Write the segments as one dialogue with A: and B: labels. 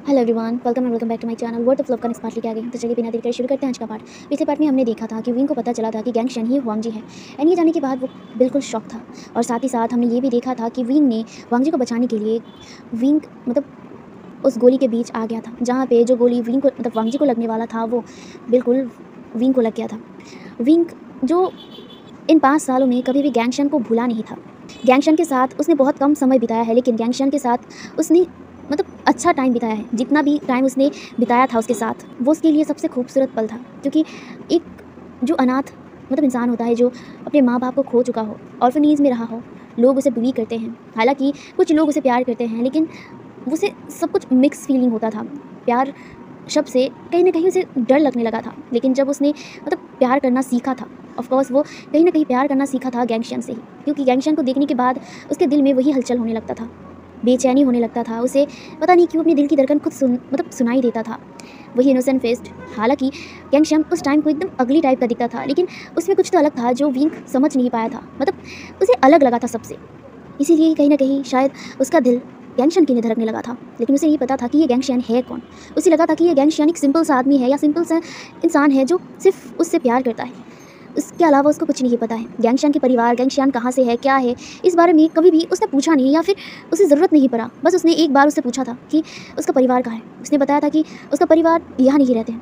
A: Hello everyone, welcome back to my channel. Word of love का smart लेके आ गई। तो चलिए बिना देर करे शुरू करते हैं आज का पार्ट। पिछले पार्ट में हमने देखा था कि विंग को पता चला था कि गैंग शन ही वांग जी है। एंड ये जानने के बाद वो बिल्कुल शॉक था। और साथ ही साथ हमने ये भी देखा था कि विंग ने वांग जी को बचाने के लिए विंग उस गोली के बीच आ गया था, जहाँ पे जो गोली विंग को वांग जी को लगने वाला था वो बिल्कुल विंग को लग गया था। विंग जो इन 5 सालों में कभी भी गैंग शन को भूला नहीं था। गैंग शन के साथ उसने बहुत कम समय बिताया है, लेकिन गैंग शन के साथ उसने अच्छा टाइम बिताया है। जितना भी टाइम उसने बिताया था उसके साथ, वो उसके लिए सबसे खूबसूरत पल था। क्योंकि एक जो अनाथ इंसान होता है, जो अपने माँ बाप को खो चुका हो, ऑर्फनेज में रहा हो, लोग उसे बुली करते हैं। हालांकि कुछ लोग उसे प्यार करते हैं, लेकिन उसे सब कुछ मिक्स फीलिंग होता था। प्यार शब्द से कहीं ना कहीं उसे डर लगने लगा था। लेकिन जब उसने प्यार करना सीखा था, ऑफकोर्स वो कहीं ना कहीं प्यार करना सीखा था गैंगशन से ही। क्योंकि गैंगशन को देखने के बाद उसके दिल में वही हलचल होने लगता था, बेचैनी होने लगता था। उसे पता नहीं क्यों अपने दिल की धड़कन खुद सुनाई देता था, वही इनोसेंट फेस्ड। हालांकि गैंगशन उस टाइम को एकदम अगली टाइप का दिखता था, लेकिन उसमें कुछ तो अलग था जो विंग समझ नहीं पाया था। उसे अलग लगा था सबसे। इसीलिए कहीं ना कहीं शायद उसका दिल गैंगशन के लिए धड़कने लगा था। लेकिन उसे नहीं पता था कि ये गैंगशन है कौन। उसे लगा था कि ये गैंगशन एक सिंपल सा आदमी है, या सिंपल सा इंसान है जो सिर्फ उससे प्यार करता है। उसके अलावा उसको कुछ नहीं पता है। गैंगशन के परिवार, गैंगशन कहाँ से है, क्या है, इस बारे में कभी भी उसने पूछा नहीं, या फिर उसे ज़रूरत नहीं पड़ा। बस उसने एक बार उससे पूछा था कि उसका परिवार कहाँ है। उसने बताया था कि उसका परिवार यहाँ नहीं रहते हैं,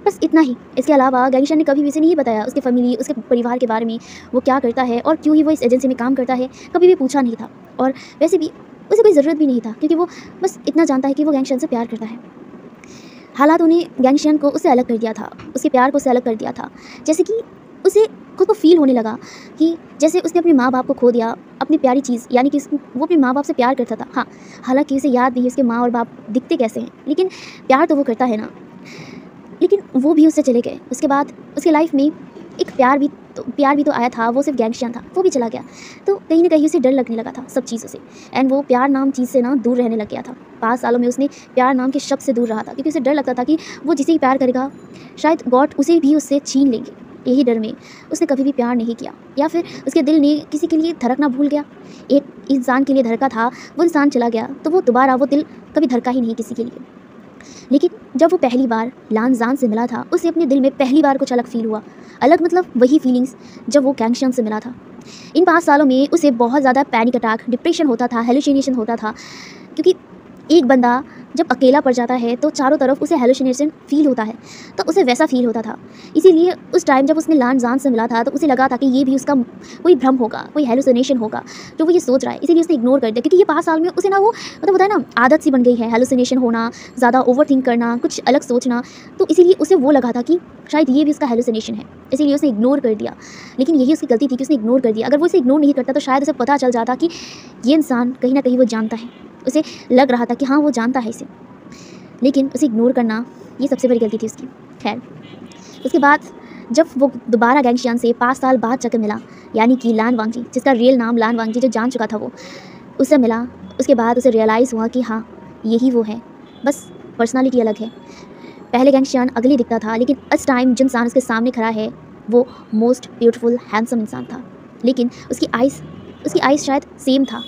A: बस इतना ही। इसके अलावा गैंगशन ने कभी भी उसे नहीं बताया उसके फैमिली, उसके परिवार के बारे में, वो क्या करता है और क्यों ही वो इस एजेंसी में काम करता है, कभी भी पूछा नहीं था। और वैसे भी उसे कोई ज़रूरत भी नहीं था, क्योंकि वो बस इतना जानता है कि वो गैंगशन से प्यार करता है। हालात ने गैंगशन को उससे अलग कर दिया था, उसके प्यार को उससे अलग कर दिया था। जैसे कि उसे खुद को फील होने लगा कि जैसे उसने अपने माँ बाप को खो दिया, अपनी प्यारी चीज़, यानी कि वो अपने माँ बाप से प्यार करता था। हाँ, हालांकि उसे याद नहीं उसके माँ और बाप दिखते कैसे हैं, लेकिन प्यार तो वो करता है ना। लेकिन वो भी उससे चले गए। उसके बाद उसके लाइफ में एक प्यार भी तो आया था, वो सिर्फ गैंगशन था, वो भी चला गया। तो कहीं ना कहीं उसे डर लगने लगा था सब चीज़ों से। एंड वो प्यार नाम चीज़ से ना दूर रहने लग गया था। 5 सालों में उसने प्यार नाम के शब्द से दूर रहा था, क्योंकि उसे डर लगता था कि वो जिसे ही प्यार करेगा शायद गॉड उसे भी उससे छीन लेंगे। यही डर में उसने कभी भी प्यार नहीं किया, या फिर उसके दिल ने किसी के लिए धड़कना भूल गया। एक इंसान के लिए धड़का था, वो इंसान चला गया, तो वो दोबारा वो दिल कभी धड़का ही नहीं किसी के लिए। लेकिन जब वो पहली बार लान जान से मिला था, उसे अपने दिल में पहली बार कुछ अलग फील हुआ। अलग वही फीलिंग्स जब वो गैंगशन से मिला था। इन 5 सालों में उसे बहुत ज़्यादा पैनिक अटैक, डिप्रेशन होता था, हेलुसिनेशन होता था। क्योंकि एक बंदा जब अकेला पड़ जाता है तो चारों तरफ उसे हेलुसिनेशन फील होता है, तो उसे वैसा फील होता था। इसीलिए उस टाइम जब उसने लान जान से मिला था, तो उसे लगा था कि ये भी उसका कोई भ्रम होगा, कोई हेलुसिनेशन होगा जो वो ये सोच रहा है। इसीलिए उसने इग्नोर कर दिया, क्योंकि ये 5 साल में उसे ना वो होता है ना, आदत सी बन गई है हेलुसिनेशन होना, ज़्यादा ओवर थिंक करना, कुछ अलग सोचना। तो इसीलिए उसे वो लगा था कि शायद ये भी उसका हेलुसिनेशन है, इसीलिए उसने इग्नोर कर दिया। लेकिन यही उसकी गलती थी कि उसने इग्नोर कर दिया। अगर वो इसे इग्नोर नहीं करता तो शायद उसे पता चल जाता कि ये इंसान कहीं ना कहीं वो जानता है। उसे लग रहा था कि हाँ वो जानता है इसे, लेकिन उसे इग्नोर करना ये सबसे बड़ी गलती थी उसकी। खैर, उसके बाद जब वो दोबारा गैंगशन से 5 साल बाद जाकर मिला, यानी कि लान वांगजी, जिसका रियल नाम लान वांगजी, जो जान चुका था वो, उससे मिला। उसके बाद उसे रियलाइज़ हुआ कि हाँ यही वो है, बस पर्सनालिटी अलग है। पहले गैंगशन अगली दिखता था, लेकिन इस टाइम जिन इंसान उसके सामने खड़ा है वो मोस्ट ब्यूटीफुल हैंडसम इंसान था। लेकिन उसकी आइज़ शायद सेम था,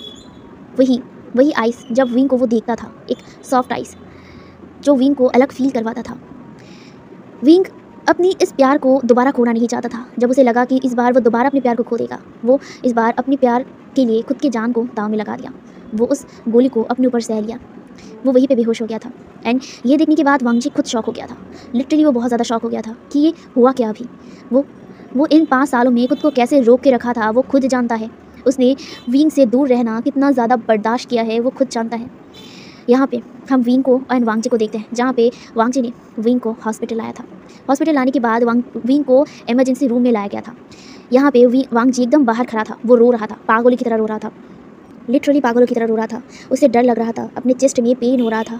A: वही आइज़ जब विंग को वो देखता था, एक सॉफ्ट आइज़ जो विंग को अलग फील करवाता था। विंग अपनी इस प्यार को दोबारा खोना नहीं चाहता था। जब उसे लगा कि इस बार वो दोबारा अपने प्यार को खो देगा, वो इस बार अपने प्यार के लिए खुद की जान को दांव में लगा दिया। वो उस गोली को अपने ऊपर सह लिया। वो वहीं पे बेहोश हो गया था। एंड ये देखने के बाद वांगजी खुद शॉक हो गया था। लिटरली वो बहुत ज़्यादा शॉक हो गया था कि ये हुआ क्या अभी। वो इन 5 सालों में खुद को कैसे रोक के रखा था वो खुद जानता है। उसने विंग से दूर रहना कितना ज़्यादा बर्दाश्त किया है वो खुद जानता है। यहाँ पे हम विंग को एंड वांगजी को देखते हैं, जहाँ पे वांगजी ने विंग को हॉस्पिटल लाया था। हॉस्पिटल लाने के बाद विंग को इमरजेंसी रूम में लाया गया था। यहाँ पे वांगजी एकदम बाहर खड़ा था, वो रो रहा था, पागलों की तरह रो रहा था, लिटरली पागलों की तरह रो रहा था। उसे डर लग रहा था, अपने चेस्ट में पेन हो रहा था।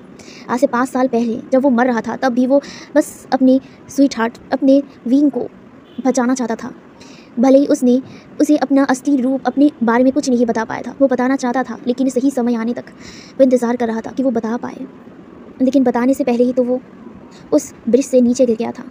A: आज से 5 साल पहले जब वो मर रहा था, तब भी वो बस अपनी स्वीट हार्ट, अपने विंग को बचाना चाहता था। भले ही उसे अपना असली रूप, अपने बारे में कुछ नहीं बता पाया था। वो बताना चाहता था, लेकिन सही समय आने तक वो इंतज़ार कर रहा था कि वो बता पाए। लेकिन बताने से पहले ही तो वो उस ब्रिज से नीचे गिर गया था।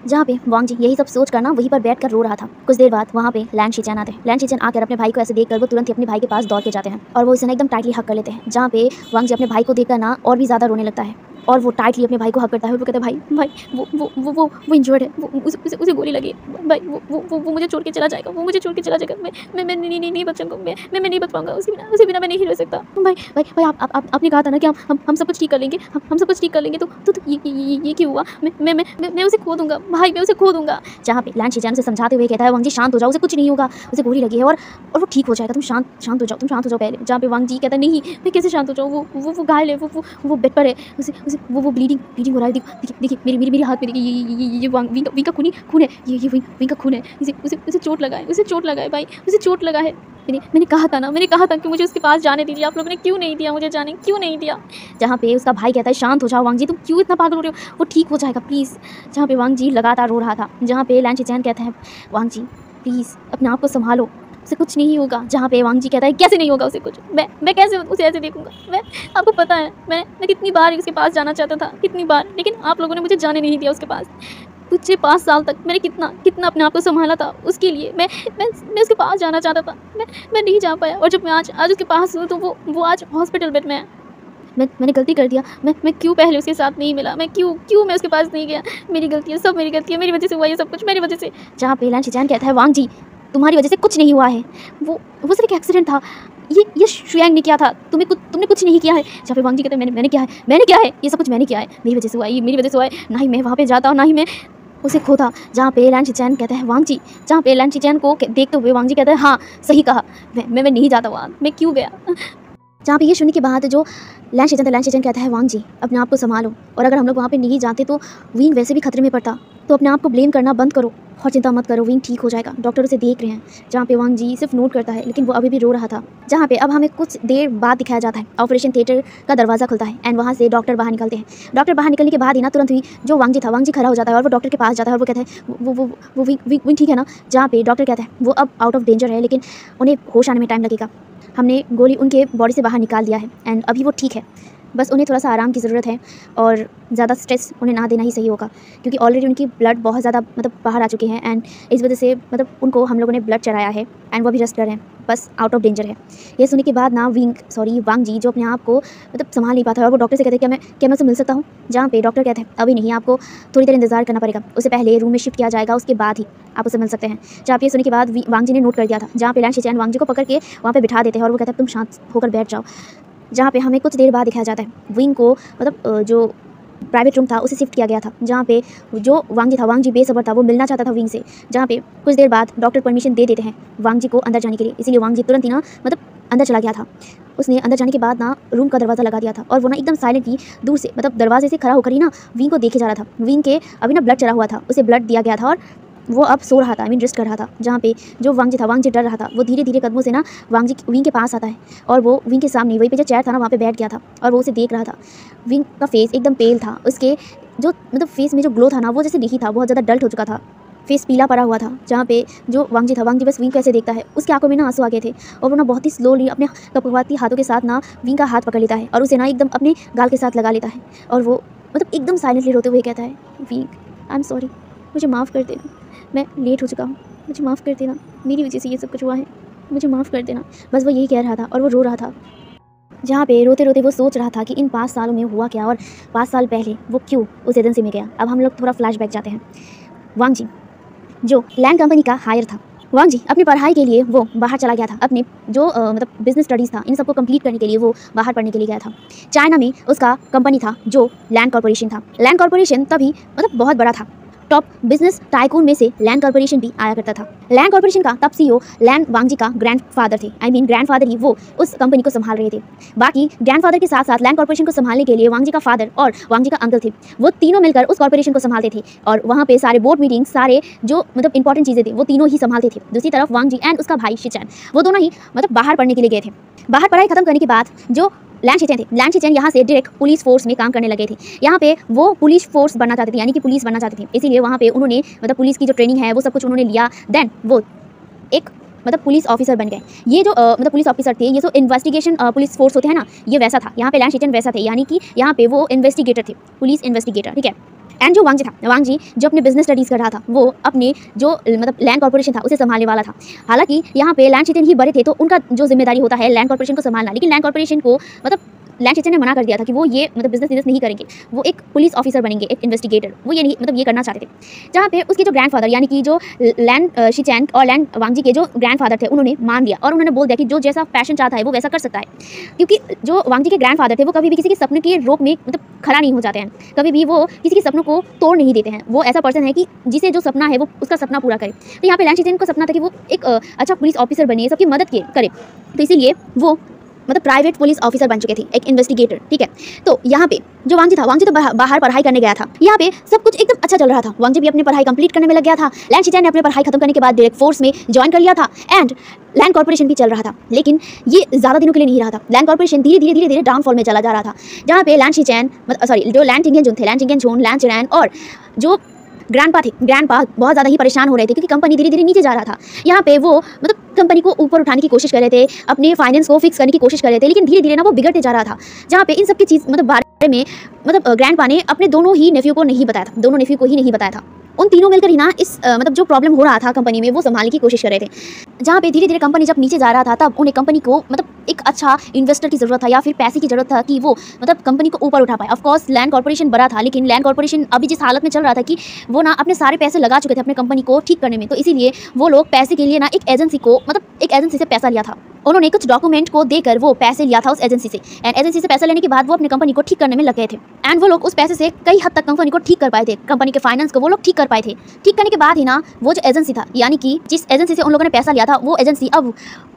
A: जहाँ पे वांग जी यही सब सोच कर ना वहीं पर बैठ कर रो रहा था। कुछ देर बाद वहाँ पे लैंग शीचैन आते हैं। लैंग शीचैन आकर अपने भाई को ऐसे देखकर वो तुरंत ही अपने भाई के पास दौड़ के जाते हैं और वो इसे ना एकदम टाइटली हक कर लेते हैं। जहाँ पे वांग जी अपने भाई को देखकर ना और भी ज़्यादा रोने लगता है और वो टाइटली अपने भाई को हक करता है और वो कहता है भाई भाई वो इंजर्ड है, उसे गोली लगी है भाई, वो मुझे छोड़ के चला जाएगा, वो मुझे छोड़ के चला जाएगा, मैं नहीं बच सकूँगा, मैं नहीं बच पाऊंगा, उसी बिना मैं नहीं रह सकता। भाई भाई भाई आपने कहा था ना कि हम सब कुछ ठीक कर लेंगे, हम सब कुछ ठीक कर लेंगे, तो ये क्यों हुआ? मैं उसे खो दूंगा भाई, मैं उसे खो दूंगा। जहाँ पे लैंग शीचैन उसे समझाते हुए कहता है वांग जी शांत हो जाओ, उसे कुछ नहीं होगा, उसे गोली लगी है और वो ठीक हो जाएगा, तुम शांत हो जाओ पहले। जहाँ पे वांग जी कहता है नहीं मैं कैसे शांत हो जाऊँ, वो घायल है, वो बेड पर है, उसे वो ब्लीडिंग हो रहा है, देखिए मेरी हाथ पे देखिए, ये विंग का खून है, ये विंग का खून है, उसे चोट लगा है भाई, उसे चोट लगा है। मैंने कहा था कि मुझे उसके पास जाने दीजिए, आप लोगों ने क्यों नहीं दिया मुझे जाने, क्यों नहीं दिया? जहाँ पे उसका भाई कहता है शांत हो जाओ वांग जी, तुम क्यों इतना पागल हो रहे हो, वो ठीक हो जाएगा प्लीज़। जहाँ पे वांग जी लगातार रो रहा था। जहाँ पे लैंग शीचैन कहता है वांग जी प्लीज़ अपने आप को संभालो, उसे कुछ नहीं होगा। जहाँ पे वांग जी कहता है कैसे नहीं होगा उसे कुछ, मैं कैसे उसे ऐसे देखूंगा? मैं आपको पता है मैं कितनी बार उसके पास जाना चाहता था, कितनी बार, लेकिन आप लोगों ने मुझे जाने नहीं दिया उसके पास। पिछले 5 साल तक मैंने कितना अपने आप को संभाला था उसके लिए, मैं उसके पास जाना चाहता था, मैं नहीं जा पाया और जब मैं आज उसके पास हूँ तो वो आज हॉस्पिटल बेड में है। मैंने गलती कर दिया, मैं क्यों पहले उसके साथ नहीं मिला, मैं क्यों मैं उसके पास नहीं गया, मेरी गलती है, सब मेरी गलती है, मेरी वजह से हुआ ये सब कुछ, मेरी वजह से। जहाँ पे लैंग शीचैन कहता है वांग जी तुम्हारी वजह से कुछ नहीं हुआ है, वो सिर्फ एक एक्सीडेंट था, ये शुयांग ने किया था, तुमने कुछ नहीं किया है। जहाँ पे वांग जी कहते हैं मैंने क्या है, ये सब कुछ मैंने किया है, मेरी वजह से हुआ है, मेरी वजह से हुआ है, ना ही मैं वहाँ पे जाता, ना ही मैं उसे खोता। जहाँ पे लैंग शीचैन कहता है वांग जी, जहाँ पे लैंग शीचैन को देखते हुए वांग जी कहता है हाँ सही कहा, मैं नहीं जाता वहाँ, मैं क्यों गया? जहाँ पे ये सुनने के बाद जो लैंग शीचैन कहता है वांग जी अपने आप को संभालो, और अगर हम लोग वहाँ पे नहीं जाते तो विंग वैसे भी खतरे में पड़ता, तो अपने आप को ब्लेम करना बंद करो और चिंता मत करो, विंग ठीक हो जाएगा, डॉक्टर उसे देख रहे हैं। जहाँ पे वांग जी सिर्फ नोट करता है लेकिन वो अभी भी रो रहा था। जहाँ पे अब हमें कुछ देर बाद दिखाया जाता है ऑपरेशन थिएटर का दरवाज़ा खुलता है एंड वहाँ से डॉक्टर बाहर निकलते हैं। डॉक्टर बाहर निकलने के बाद ही ना तुरंत ही जो वांग जी खड़ा हो जाता है और वो डॉक्टर के पास जाता है और वो कहता है वो विंग ठीक है ना? जहाँ पे डॉक्टर कहता है वो अब आउट ऑफ डेंजर है लेकिन उन्हें होश आने में टाइम लगेगा, हमने गोली उनके बॉडी से बाहर निकाल दिया है एंड अभी वो ठीक है, बस उन्हें थोड़ा सा आराम की ज़रूरत है और ज़्यादा स्ट्रेस उन्हें ना देना ही सही होगा, क्योंकि ऑलरेडी उनकी ब्लड बहुत ज़्यादा बाहर आ चुके हैं एंड इस वजह से उनको हम लोगों ने ब्लड चढ़ाया है एंड वो भी रेस्ट कर रहे हैं, बस आउट ऑफ डेंजर है। ये सुनने के बाद ना वांग जी जो अपने आप को संभाल नहीं पाता है और वो डॉक्टर से कहते हैं क्या मैं उससे मिल सकता हूँ? जहाँ पे डॉक्टर कहते हैं अभी नहीं, आपको थोड़ी देर इंतजार करना पड़ेगा, उससे पहले रूम में शिफ्ट किया जाएगा, उसके बाद ही आप उससे मिल सकते हैं। जहाँ पे सुनने के बाद वांग जी ने नोट कर दिया था। जहाँ पे लैंग शीचैन वांग जी को पकड़ के वहाँ पे बिठा देते हैं और वो कहता है तुम शांत होकर बैठ जाओ। जहाँ पे हमें कुछ देर बाद दिखाया जाता है विंग को जो प्राइवेट रूम था उसे शिफ्ट किया गया था। जहाँ पे जो वांग जी बेसब्र था, वो मिलना चाहता था विंग से। जहाँ पे कुछ देर बाद डॉक्टर परमिशन दे देते हैं वांग जी को अंदर जाने के लिए, इसीलिए वांग जी तुरंत ही ना अंदर चला गया था। उसने अंदर जाने के बाद ना रूम का दरवाज़ा लगा दिया था और वो ना एकदम साइलेंटली दूर से दरवाजे से खड़ा होकर ही ना विंग को देखे जा रहा था। विंग के अभी ना ब्लड चढ़ा हुआ था, उसे ब्लड दिया गया था और वो अब सो रहा था, रेस्ट कर रहा था। जहाँ पे जो वांग जी डर रहा था, वो धीरे धीरे कदमों से ना विंग के पास आता है और वो विंग के सामने वहीं पे जो चेयर था ना वहाँ पे बैठ गया था और वो उसे देख रहा था। विंग का फेस एकदम पेल था, उसके जो फेस में जो ग्लो था ना वो जैसे नहीं था, बहुत ज़्यादा डल्ट हो चुका था, फेस पीला पड़ा हुआ था। जहाँ पे जो वांग जी बस विंग को ऐसे देखता है, उसकी आंखों में ना आंसू आ गए थे और वो ना बहुत ही स्लोली अपने कपकपाती हाथों के साथ ना विंग का हाथ पकड़ लेता है और उसे ना एकदम अपने गाल के साथ लगा लेता है और वो एकदम साइलेंटली रोते हुए कहता है विंग आई एम सॉरी, मुझे माफ़ कर देना, मैं लेट हो चुका हूँ, मुझे माफ़ कर देना, मेरी वजह से ये सब कुछ हुआ है, मुझे माफ़ कर देना। बस वो यही कह रहा था और वो रो रहा था। जहाँ पे रोते रोते वो सोच रहा था कि इन 5 सालों में हुआ क्या और 5 साल पहले वो क्यों उस एजेंसी में गया। अब हम लोग थोड़ा फ्लैशबैक जाते हैं। वांग जी जो लैंड कंपनी का हायर था, वांग जी अपनी पढ़ाई के लिए वो बाहर चला गया था, अपने जो बिजनेस स्टडीज़ था इन सबको कंप्लीट करने के लिए वो बाहर पढ़ने के लिए गया था। चाइना में उसका कंपनी था जो लैंड कॉर्पोरेशन था। लैंड कॉर्पोरेशन तभी बहुत बड़ा था, टॉप बिजनेस टाइकून में से लैंड कॉर्पोरेशन भी आया करता था। लैंड कॉर्पोरेशन का तब सीईओ लैंड वांग जी का ग्रैंडफादर थे, ग्रैंडफादर ही वो उस कंपनी को संभाल रहे थे। बाकी ग्रैंडफादर के साथ साथ लैंड कॉर्पोरेशन को संभालने के लिए वांग जी का फादर और वांग जी का अंकल थे, वो तीनों मिलकर उस कॉर्पोरेशन को संभालते थे और वहाँ पे सारे बोर्ड मीटिंग, सारे जो इंपॉर्टेंट चीज़ें थी वो तीनों ही संभालते थे। दूसरी तरफ वांग जी एंड उसका भाई शीचैन वो दोनों ही बाहर पढ़ने के लिए गए थे। बाहर पढ़ाई खत्म करने के बाद जो लैंग शीचैन यहाँ से डायरेक्ट पुलिस फोर्स में काम करने लगे थे। यहाँ पे वो पुलिस फोर्स बनना चाहते थे, यानी कि पुलिस बनना चाहते थे, इसीलिए वहाँ पे उन्होंने पुलिस की जो ट्रेनिंग है वो सब कुछ उन्होंने लिया। देन वो एक पुलिस ऑफिसर बन गए। ये जो पुलिस ऑफिसर थे, ये जो इन्वेस्टिगेशन पुलिस फोर्स होते हैं ना, ये वैसा था। यहाँ पे लैंग शीचैन वैसा थे, यानी कि यहाँ पे वो इन्वेस्टिगेटर थे, पुलिस इन्वेस्टिगेटर, ठीक है। एंड जो वांग जी जो अपने बिजनेस स्टडीज़ कर रहा था, वो अपने जो मतलब लैंड कॉर्पोरेशन था उसे संभालने वाला था। हालांकि यहाँ पे लैंड शिचेन ही बड़े थे, तो उनका जो जिम्मेदारी होता है लैंड कॉर्पोरेशन को संभालना, लेकिन लैंड कॉर्पोरेशन को मतलब लैंड शिचेन ने मना कर दिया था कि वो ये मतलब बिजनेस नहीं करेंगे, वो एक पुलिस ऑफिसर बनेंगे, एक इन्वेस्टिगेटर, वो ये नहीं मतलब ये करना चाहते थे। जहाँ पे उसके जो ग्रैंडफादर यानी कि जो लैंड शिचेन और लैंड वांग जी के जो ग्रैंडफादर थे, उन्होंने मान लिया और उन्होंने बोल दिया कि जो जैसा पैशन चाहता है वो वैसा कर सकता है, क्योंकि जो वांग जी के ग्रैंडफादर थे वो कभी भी किसी के सपने के रोक में मतलब खड़ा नहीं हो जाते हैं, कभी भी वो किसी के सपनों को तोड़ नहीं देते हैं। वो ऐसा पर्सन है कि जिसे जो सपना है वो उसका सपना पूरा करे। तो यहाँ पे लैंड शिचेन को सपना था कि वो एक अच्छा पुलिस ऑफिसर बने, सबकी मदद करे, तो इसीलिए वो मतलब प्राइवेट पुलिस ऑफिसर बन चुके थे, एक इन्वेस्टिगेटर, ठीक है। तो यहाँ पे जो वांग जी तो बाहर पढ़ाई करने गया था। यहाँ पे सब कुछ एकदम अच्छा चल रहा था, वांग जी भी अपनी पढ़ाई कंप्लीट करने में लग गया था। लैंड शिचेन ने अपनी पढ़ाई खत्म करने के बाद डायरेक्ट फोर्स में ज्वाइन कर लिया था एंड लैंड कॉर्पोरेशन भी चल रहा था, लेकिन ये ज़्यादा दिनों के लिए नहीं रहा था। लैंड कॉर्पोरेशन धीरे धीरे डाउनफॉल में चला जा रहा था, जहाँ पे लैंड शिचेन जो लैंड चिंगेन लैंड चिरैन और जो ग्रैंडपा बहुत ज़्यादा ही परेशान हो रहे थे, क्योंकि कंपनी धीरे धीरे नीचे जा रहा था। यहाँ पे वो मतलब कंपनी को ऊपर उठाने की कोशिश कर रहे थे, अपने फाइनेंस को फिक्स करने की कोशिश कर रहे थे, लेकिन धीरे धीरे ना वो बिगड़ते जा रहा था। जहाँ पे इन सब की चीज़ मतलब बारे में मतलब ग्रैंडपा ने अपने दोनों ही नेफ्यू को नहीं बताया था, दोनों नेफ्यू को ही नहीं बताया था। उन तीनों मिलकर ही ना इस मतलब जो प्रॉब्लम हो रहा था कंपनी में वो संभालने की कोशिश कर रहे थे। जहाँ पे धीरे धीरे कंपनी जब नीचे जा रहा था, तब उन्हें कंपनी को मतलब एक अच्छा इन्वेस्टर की ज़रूरत था या फिर पैसे की ज़रूरत था कि वो मतलब कंपनी को ऊपर उठा पाए। ऑफ कोर्स लैंड कॉर्पोरेशन बड़ा था, लेकिन लैंड कॉर्पोरेशन अभी जिस हालत में चल रहा था कि वो ना अपने सारे पैसे लगा चुके थे अपने कंपनी को ठीक करने में, तो इसीलिए वो लोग पैसे के लिए ना एक एजेंसी से पैसा लिया था। उन्होंने कुछ डॉक्यूमेंट को देकर वो पैसे लिया था उस एजेंसी से, एंड एजेंसी से पैसा लेने के बाद वो अपनी कंपनी को ठीक करने में लग गए थे। एंड वो लोग उस पैसे से कई हद तक कंपनी को ठीक कर पाए थे, कंपनी के फाइनेंस को वो लोग ठीक कर पाए थे। ठीक करने के बाद ही ना वो जो एजेंसी था, यानी कि जिस एजेंसी से उन लोगों ने पैसा लिया था, वो एजेंसी अब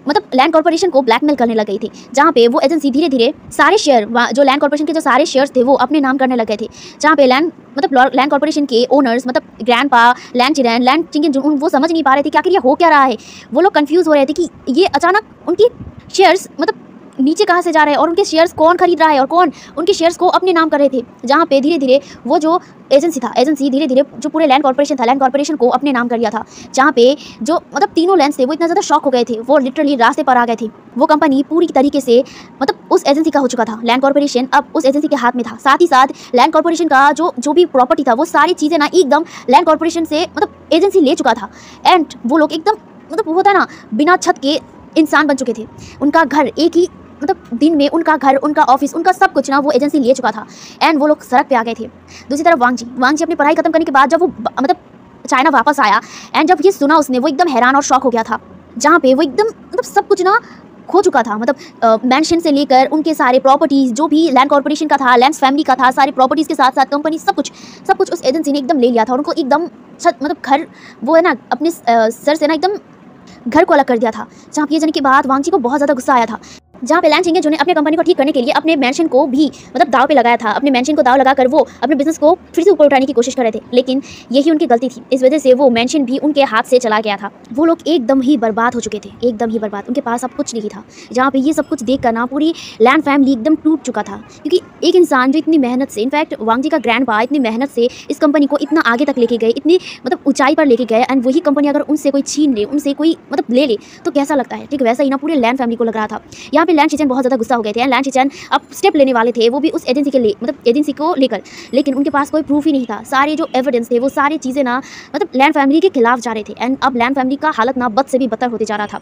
A: मतलब लैंड कॉर्पोरेशन को ब्लैकमेल करने लग गई थी। जहाँ पे वो एजेंसी धीरे धीरे सारे शेयर जो लैंड कॉर्पोरेशन के जो सारे शेयर्स थे वो अपने नाम करने लग गए थे। जहाँ पे लैंड कॉर्पोरेशन के ओनर्स मतलब ग्रैंडपा, लैंड चिरैन, लैंड चिंगेन वो समझ नहीं पा रहे थे कि आखिर ये हो क्या रहा है। वो लोग कंफ्यूज हो रहे थे कि ये अचानक उनकी शेयर्स मतलब नीचे कहाँ से जा रहे हैं और उनके शेयर्स कौन खरीद रहा है और कौन उनके शेयर्स को अपने नाम कर रहे थे। जहाँ पे धीरे धीरे वो जो एजेंसी धीरे धीरे जो पूरे लैंड कॉर्पोरेशन को अपने नाम कर लिया था। जहाँ पे जो मतलब तीनों लैंड्स थे वो इतना ज़्यादा शॉक हो गए थे, वो लिटरली रास्ते पर आ गए थे। वो कंपनी पूरी तरीके से मतलब उस एजेंसी का हो चुका था। लैंड कॉर्पोरेशन अब उस एजेंसी के हाथ में था। साथ ही साथ लैंड कॉर्पोरेशन का जो भी प्रॉपर्टी था वो सारी चीज़ें ना एकदम लैंड कॉर्पोरेशन से मतलब एजेंसी ले चुका था। एंड वो लोग एकदम मतलब होता ना बिना छत के इंसान बन चुके थे। उनका घर एक ही मतलब दिन में उनका घर, उनका ऑफिस, उनका सब कुछ ना वो एजेंसी ले चुका था। एंड वो लोग सड़क पे आ गए थे। दूसरी तरफ वांग जी अपनी पढ़ाई खत्म करने के बाद जब वो मतलब चाइना वापस आया एंड जब ये सुना उसने, वो एकदम हैरान और शॉक हो गया था। जहाँ पे वो एकदम मतलब सब कुछ ना खो चुका था, मतलब मैंशन से लेकर उनके सारे प्रॉपर्टीज़ जो भी लैंड कॉर्पोरेशन का था, लैंड्स फैमिली का था, सारी प्रॉपर्टीज़ के साथ साथ कंपनी सब कुछ उस एजेंसी ने एकदम ले लिया था। और उनको एकदम मतलब घर वो है ना अपने सर से ना एकदम घर को अलग कर दिया था। जहाँ पे ये जाने के बाद वांग जी को बहुत ज़्यादा गुस्सा आया था। जहाँ पे लैंड चिंगेन ने अपने कंपनी को ठीक करने के लिए अपने मेंशन को भी मतलब दाव पे लगाया था। अपने मेंशन को दाव लगाकर वो अपने बिजनेस को फिर से ऊपर उठाने की कोशिश कर रहे थे, लेकिन यही उनकी गलती थी। इस वजह से वो मेंशन भी उनके हाथ से चला गया था। वो लोग एकदम ही बर्बाद हो चुके थे, एकदम ही बर्बाद। उनके पास अब कुछ नहीं था। जहाँ पे ये सब कुछ देख कर ना पूरी लैंड फैमिली एकदम टूट चुका था, क्योंकि एक इंसान जो इतनी मेहनत से, इनफैक्ट वांग जी का ग्रैंडपा इतनी मेहनत से इस कंपनी को इतना आगे तक लेके गए, इतनी मतलब ऊंचाई पर लेके गए, एंड वही कंपनी अगर उनसे कोई छीन ले, उनसे कोई मतलब ले ले तो कैसा लगता है। ठीक वैसा ही ना पूरे लैंड फैमिली को लग रहा था। यहाँ पे लैंड चिचेन बहुत ज़्यादा गुस्सा हो गए थे। लैंड चिचेन अब स्टेप लेने वाले थे, वो भी उस एजेंसी के लिए मतलब एजेंसी को लेकर, लेकिन उनके पास कोई प्रूफ ही नहीं था। सारे जो एविडेंस थे वो सारी चीज़ें ना मतलब लैंड फैमिली के खिलाफ जा रहे थे। एंड अब लैंड फैमिली का हालत ना बद से भी बदतर होते जा रहा था।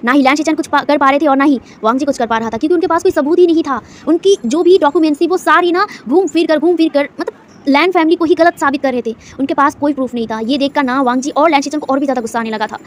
A: ना ही लैंड चिचेन कुछ कर पा रहे थे और ना ही वांग जी कुछ कर पा रहा था, क्योंकि उनके पास कोई सबूत ही नहीं था। उनकी जो भी डॉक्यूमेंट्स थी वो सारी ना घूम फिर कर मतलब लैंड फैमिली को ही गलत साबित कर रहे थे। उनके पास कोई प्रूफ नहीं था। ये देखकर ना वांग जी और लैंड चिचेन को और भी ज़्यादा गुस्सा आने लगा था।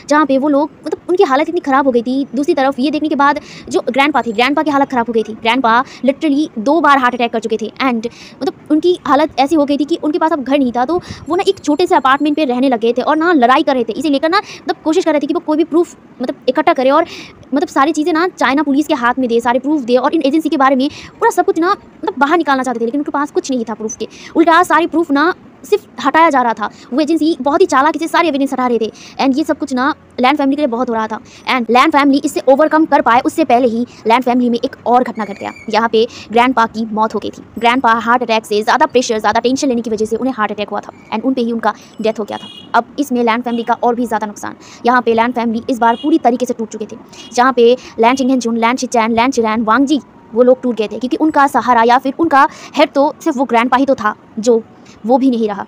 A: जहाँ पे वो लोग मतलब उनकी हालत इतनी ख़राब हो गई थी। दूसरी तरफ ये देखने के बाद जो ग्रैंडपा की हालत ख़राब हो गई थी। ग्रैंडपा लिटरली 2 बार हार्ट अटैक कर चुके थे। एंड मतलब उनकी हालत ऐसी हो गई थी कि उनके पास अब घर नहीं था, तो वो ना एक छोटे से अपार्टमेंट पे रहने लगे थे और ना लड़ाई कर रहे थे। इसे लेकर ना मतलब कोशिश कर रहे थे कि वो कोई भी प्रूफ मतलब इकट्ठा करे और मतलब सारी चीज़ें ना चाइना पुलिस के हाथ में दे, सारे प्रूफ दे, और इन एजेंसी के बारे में पूरा सब कुछ ना मतलब बाहर निकालना चाहते थे। लेकिन उनके पास कुछ नहीं था प्रूफ के, उल्टा सारे प्रूफ ना सिर्फ हटाया जा रहा था। वो एजेंसी बहुत ही चालाकी से सारे एविडेंस हटा रहे थे। एंड ये सब कुछ ना लैंड फैमिली के लिए बहुत हो रहा था। एंड लैंड फैमिली इससे ओवरकम कर पाए उससे पहले ही लैंड फैमिली में एक और घटना घट गया। यहाँ पे ग्रैंडपा की मौत हो गई थी। ग्रैंडपा हार्ट अटैक से ज़्यादा प्रेशर, ज़्यादा टेंशन लेने की वजह से उन्हें हार्ट अटैक हुआ था। एंड उन पे ही उनका डेथ हो गया था। अब इसमें लैंड फैमिली का और भी ज़्यादा नुकसान। यहाँ पे लैंड फैमिली इस बार पूरी तरीके से टूट चुके थे। जहाँ पे लैंड चिंगेन, लैंड चिचेन, लैंड चिरैन, वांग जी वो लोग टूट गए थे, क्योंकि उनका सहारा या फिर उनका हेड तो सिर्फ वो ग्रैंडपा ही तो था, जो वो भी नहीं रहा।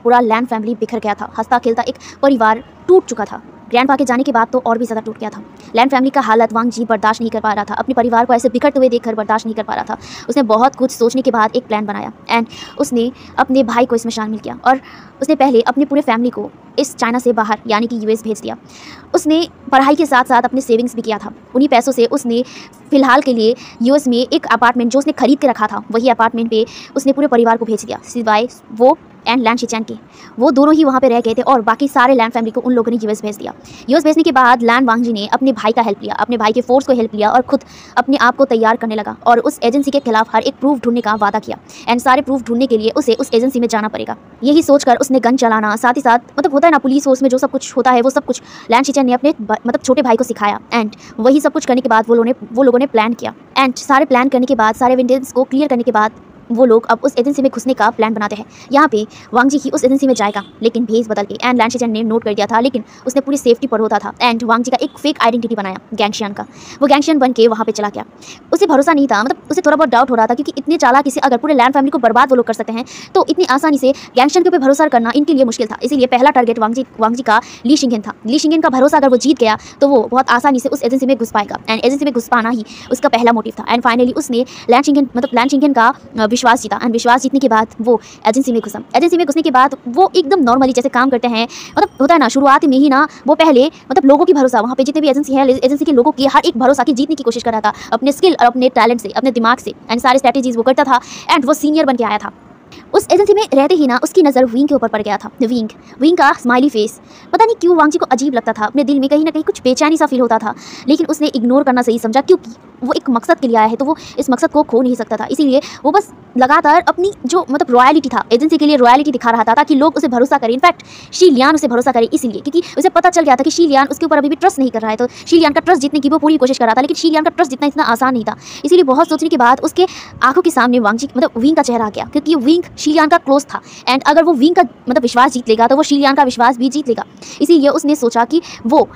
A: पूरा लैन फैमिली बिखर गया था, हंसता खेलता एक परिवार टूट चुका था। ग्रैंडपा के जाने के बाद तो और भी ज़्यादा टूट गया था। लैन फैमिली का हालत वांग जी बर्दाश्त नहीं कर पा रहा था, अपने परिवार को ऐसे बिखरते हुए देखकर बर्दाश्त नहीं कर पा रहा था। उसने बहुत कुछ सोचने के बाद एक प्लान बनाया एंड उसने अपने भाई को इसमें शामिल किया और उसने पहले अपने पूरे फैमिली को इस चाइना से बाहर यानी कि यूएस भेज दिया। उसने पढ़ाई के साथ साथ अपने सेविंग्स भी किया था। उन्हीं पैसों से उसने फ़िलहाल के लिए यूएस में एक अपार्टमेंट जो उसने खरीद के रखा था, वही अपार्टमेंट पे उसने पूरे परिवार को भेज दिया, सिवाय वो एंड लैन शिचैन के। वो दोनों ही वहाँ पे रह गए थे और बाकी सारे लैन फैमिली को उन लोगों ने यूएस भेज दिया। यूएस भेजने के बाद लैन वांगजी ने अपने भाई का हेल्प लिया, अपने भाई के फोर्स को हेल्प लिया और खुद अपने आप को तैयार करने लगा और उस एजेंसी के खिलाफ हर एक प्रूफ ढूंढने का वादा किया एंड सारे प्रूफ ढूंढने के लिए उसे उस एजेंसी में जाना पड़ेगा। यही सोचकर उसने गन चलाना, साथ ही साथ मतलब होता है ना पुलिस फोर्स में जो सब कुछ होता है वो सब कुछ लैन शिचैन ने अपने मतलब छोटे भाई को सिखाया एंड वही सब कुछ करने के बाद वो लोगों ने प्लान किया एंड सारे प्लान करने के बाद, सारे एविडेंस को क्लियर करने के बाद वो लोग अब उस एजेंसी में घुसने का प्लान बनाते हैं। यहाँ पे वांग जी ही उस एजेंसी में जाएगा लेकिन भेस बदल के एंड लैन शिचैन ने नोट कर दिया था, लेकिन उसने पूरी सेफ्टी पर होता था एंड वांग जी का एक फेक आइडेंटिटी बनाया गैंगशियन का। वो गैंगशियन बन के वहाँ पे चला गया। उसे भरोसा नहीं था, मतलब उसे थोड़ा बहुत डाउट हो रहा था क्योंकि इतने चालाकी से अगर पूरे लैन फैमिली को बर्बाद वो लोग कर सकते हैं तो इतनी आसानी से गैंगशियन के ऊपर भरोसा करना इनके लिए मुश्किल था। इसीलिए पहला टारगेट वांग जी का ली शिंगेन था। ली शिंगेन का भरोसा अगर वो जीत गया तो वो बहुत आसानी से उस एजेंसी में घुस पाएगा एंड एजेंसी में घुस पाना ही उसका पहला मोटिव था। एंड फाइनली उसने लैन शिंगेन का विश्वास जीता एंड विश्वास जीतने के बाद वो एजेंसी में घुसा। एजेंसी में घुसने के बाद वो एकदम नॉर्मली जैसे काम करते हैं, मतलब होता है ना शुरुआत में ही ना वो पहले मतलब लोगों की भरोसा, वहाँ पे जितने भी एजेंसी है एजेंसी के लोगों की हर एक भरोसा की जीतने की कोशिश कर रहा था अपने स्किल और अपने टैलेंट से, अपने दिमाग से एंड सारे स्ट्रैटेजीज वो करता था एंड वो सीनियर बन के आया था। उस एजेंसी में रहते ही ना उसकी नज़र विंग के ऊपर पड़ गया था। विंग का स्माइली फेस पता नहीं क्यों वांग जी को अजीब लगता था। अपने दिल में कहीं ना कहीं कुछ बेचैनी सा फील होता था, लेकिन उसने इग्नोर करना सही समझा क्योंकि वो एक मकसद के लिए आया है तो वो इस मकसद को खो नहीं सकता था। इसीलिए वो बस लगातार अपनी जो मतलब रॉयलिटी था, एजेंसी के लिए रॉयलिटी दिखा रहा था ताकि लोग उसे भरोसा करें। इनफैक्ट शी लियान उसे भरोसा करे इसलिए क्योंकि उसे पता चल गया था कि शी लियान उसके ऊपर अभी भी ट्रस्ट नहीं कर रहा है, तो शी लियान का ट्रस्ट जीतने की वो पूरी कोशिश कर रहा था, लेकिन शी लियान का ट्रस्ट जीतना इतना आसान नहीं था। इसीलिए बहुत सोचने के बाद उसके आंखों के सामने वांग जी मतलब विंग का चेहरा आ गया क्योंकि विंग शी लियान का क्लोज था एंड अगर वो विंग का मतलब विश्वास जीत लेगा तो वो शी लियान का विश्वास भी जीत लेगा। इसीलिए उसने सोचा कि वो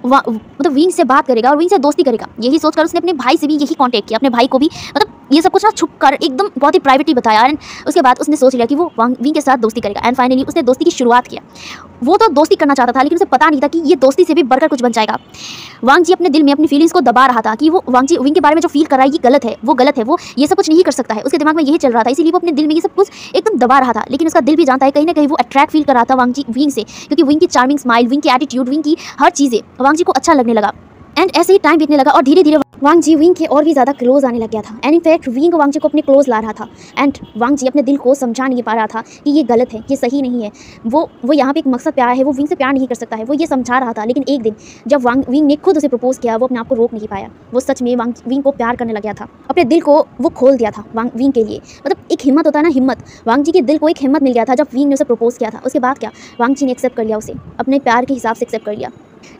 A: मतलब विंग से बात करेगा और विंग से दोस्ती करेगा। यही सोचकर उसने अपने भाई से भी यही कांटेक्ट किया। अपने भाई को भी मतलब ये सब कुछ ना छुप कर एकदम बहुत ही प्राइवेटली बताया एंड उसके बाद उसने सोच लिया कि वो विंग के साथ दोस्ती करेगा एंड फाइनली उसने दोस्ती की शुरुआत किया। वो तो दोस्ती करना चाहता था लेकिन उसे पता नहीं था कि ये दोस्ती से भी बढ़कर कुछ बन जाएगा। वांग जी अपने दिल में अपनी फीलिंग्स को दबा रहा था कि वो विंग के बारे में जो फील कर रहा है ये गलत है, वो ये सब कुछ नहीं कर सकता है। उसके दिमाग में यही चल रहा था, इसीलिए वो अपने दिल में ये सब कुछ एकदम दबा रहा था। लेकिन उसका दिल भी जानता है कहीं ना कहीं वो अट्रैक्ट फील कर रहा था विंग से, क्योंकि विंग की चार्मिंग स्माइल, विंग की एटीट्यूड, विंग की हर चीज़ें वांग जी को अच्छा लगने लगा। एंड ऐसे ही टाइम बीतने लगा और धीरे धीरे वांग जी विंग के और भी ज़्यादा क्लोज आने लग गया था एंड इनफैक्ट विंग वांग जी को अपने क्लोज ला रहा था एंड वांग जी अपने दिल को समझा नहीं पा रहा था कि ये गलत है, ये सही नहीं है। वो यहाँ पे एक मकसद पे आया है, वो विंग से प्यार नहीं कर सकता है, वो ये समझा रहा था। लेकिन एक दिन जब विंग ने खुद उसे प्रपोज किया वो अपने आप को रोक नहीं पाया। वो सच में विंग को प्यार करने लग गया था, अपने दिल को वो खोल दिया था विंग के लिए। मतलब एक हिम्मत होता है ना, हिम्मत, वांग जी के दिल को एक हिम्मत मिल गया था जब विंग ने उसे प्रपोज किया था। उसके बाद क्या वांग जी ने एक्सेप्ट कर लिया, उसे अपने प्यार के हिसाब से एक्सेप्ट कर लिया।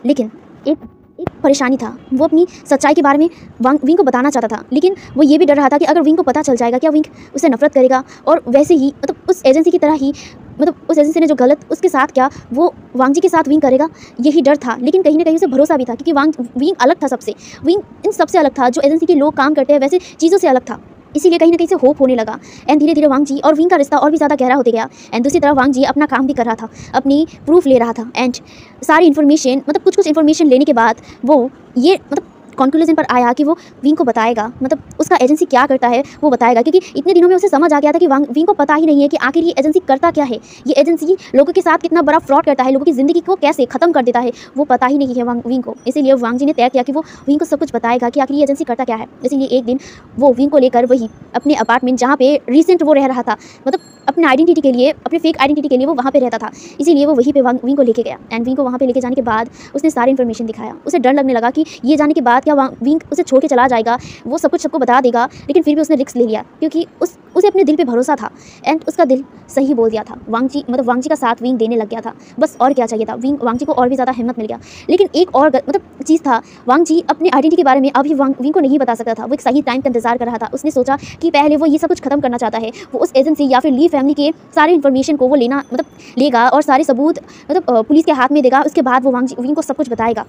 A: लेकिन एक परेशानी था, वो अपनी सच्चाई के बारे में विंग को बताना चाहता था, लेकिन वो ये भी डर रहा था कि अगर विंग को पता चल जाएगा क्या विंग उसे नफरत करेगा और वैसे ही मतलब उस एजेंसी की तरह ही मतलब उस एजेंसी ने जो गलत उसके साथ क्या वो वांग जी के साथ विंग करेगा, यही डर था। लेकिन कहीं ना कहीं उसे भरोसा भी था क्योंकि विंग अलग था सबसे, विंग इन सबसे अलग था जो एजेंसी के लोग काम करते हैं वैसे चीज़ों से अलग था। इसीलिए कहीं ना कहीं से होप होने लगा एंड धीरे धीरे वांग जी और विंग का रिश्ता और भी ज़्यादा गहरा होते गया। एंड दूसरी तरफ वांग जी अपना काम भी कर रहा था, अपनी प्रूफ ले रहा था एंड सारी इन्फॉर्मेशन मतलब कुछ इन्फॉर्मेशन लेने के बाद वो ये मतलब कंक्लूजन पर आया कि वो विंग को बताएगा, मतलब उसका एजेंसी क्या करता है वो बताएगा। क्योंकि इतने दिनों में उसे समझ आ गया था कि विंग को पता ही नहीं है कि आखिर ये एजेंसी करता क्या है, ये एजेंसी लोगों के साथ कितना बड़ा फ्रॉड करता है, लोगों की ज़िंदगी को कैसे ख़त्म कर देता है, वो पता ही नहीं है विंग को। इसीलिए वांग जी ने तय किया कि वो विंग को सब कुछ बताएगा कि आखिर ये एजेंसी करता क्या है। इसीलिए एक दिन वो विंग को लेकर वही अपने अपार्टमेंट जहाँ पे रिसेंट वो रह रहा था, मतलब अपने आइडेंटिटी के लिए, अपने फेक आइडेंटिटी के लिए वो वहाँ पे रहता था, इसीलिए वो वहीं पे विंग को लेके गया। एंड विंग को वहाँ पे लेके जाने के बाद उसने सारी इन्फॉर्मेशन दिखाया। उसे डर लगने लगा कि ये जाने के बाद क्या विंग उसे छोड़ के चला जाएगा, वो सब कुछ सबको बता देगा, लेकिन फिर भी उसने रिस्क ले लिया क्योंकि उसे अपने दिल पे भरोसा था एंड उसका दिल सही बोल दिया था। वांग जी का साथ विंग देने लग गया था, बस और क्या चाहिए था। वांग जी को और भी ज़्यादा हिम्मत मिल गया। लेकिन एक और मतलब चीज़ था, वांग जी अपने आइडेंटिटी के बारे में अभी विंग को नहीं बता सकता था। वो एक सही टाइम का इंतजार कर रहा था। उसने सोचा कि पहले वो ये सब कुछ खत्म करना चाहता है, वो उस एजेंसी या फिर ली फैमिली के सारे इन्फॉर्मेशन को वो लेगा और सारे सबूत मतलब पुलिस के हाथ में देगा। उसके बाद वो विंग को सब कुछ बताएगा।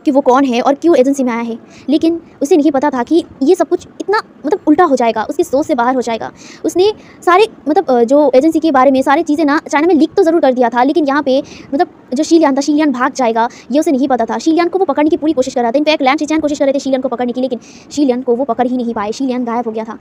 A: कि वो कौन है और क्यों एजेंसी में आया है, लेकिन उसे नहीं पता था कि ये सब कुछ इतना उल्टा हो जाएगा, उसकी सोच से बाहर हो जाएगा। उसने सारे जो एजेंसी के बारे में सारी चीज़ें ना चाइना में लीक तो ज़रूर कर दिया था, लेकिन यहाँ पे जो शीलियान था, शीलियान भाग जाएगा ये उसे नहीं पता था। शीलियान को वो पकड़ने की पूरी कोशिश कर रहा था। इनफैक्ट लैंड शिचैन कोशिश कर रहे थे शीलियान को पकड़ने की, लेकिन शीलियान को वो पकड़ ही नहीं पाए। शीलियान गायब हो गया था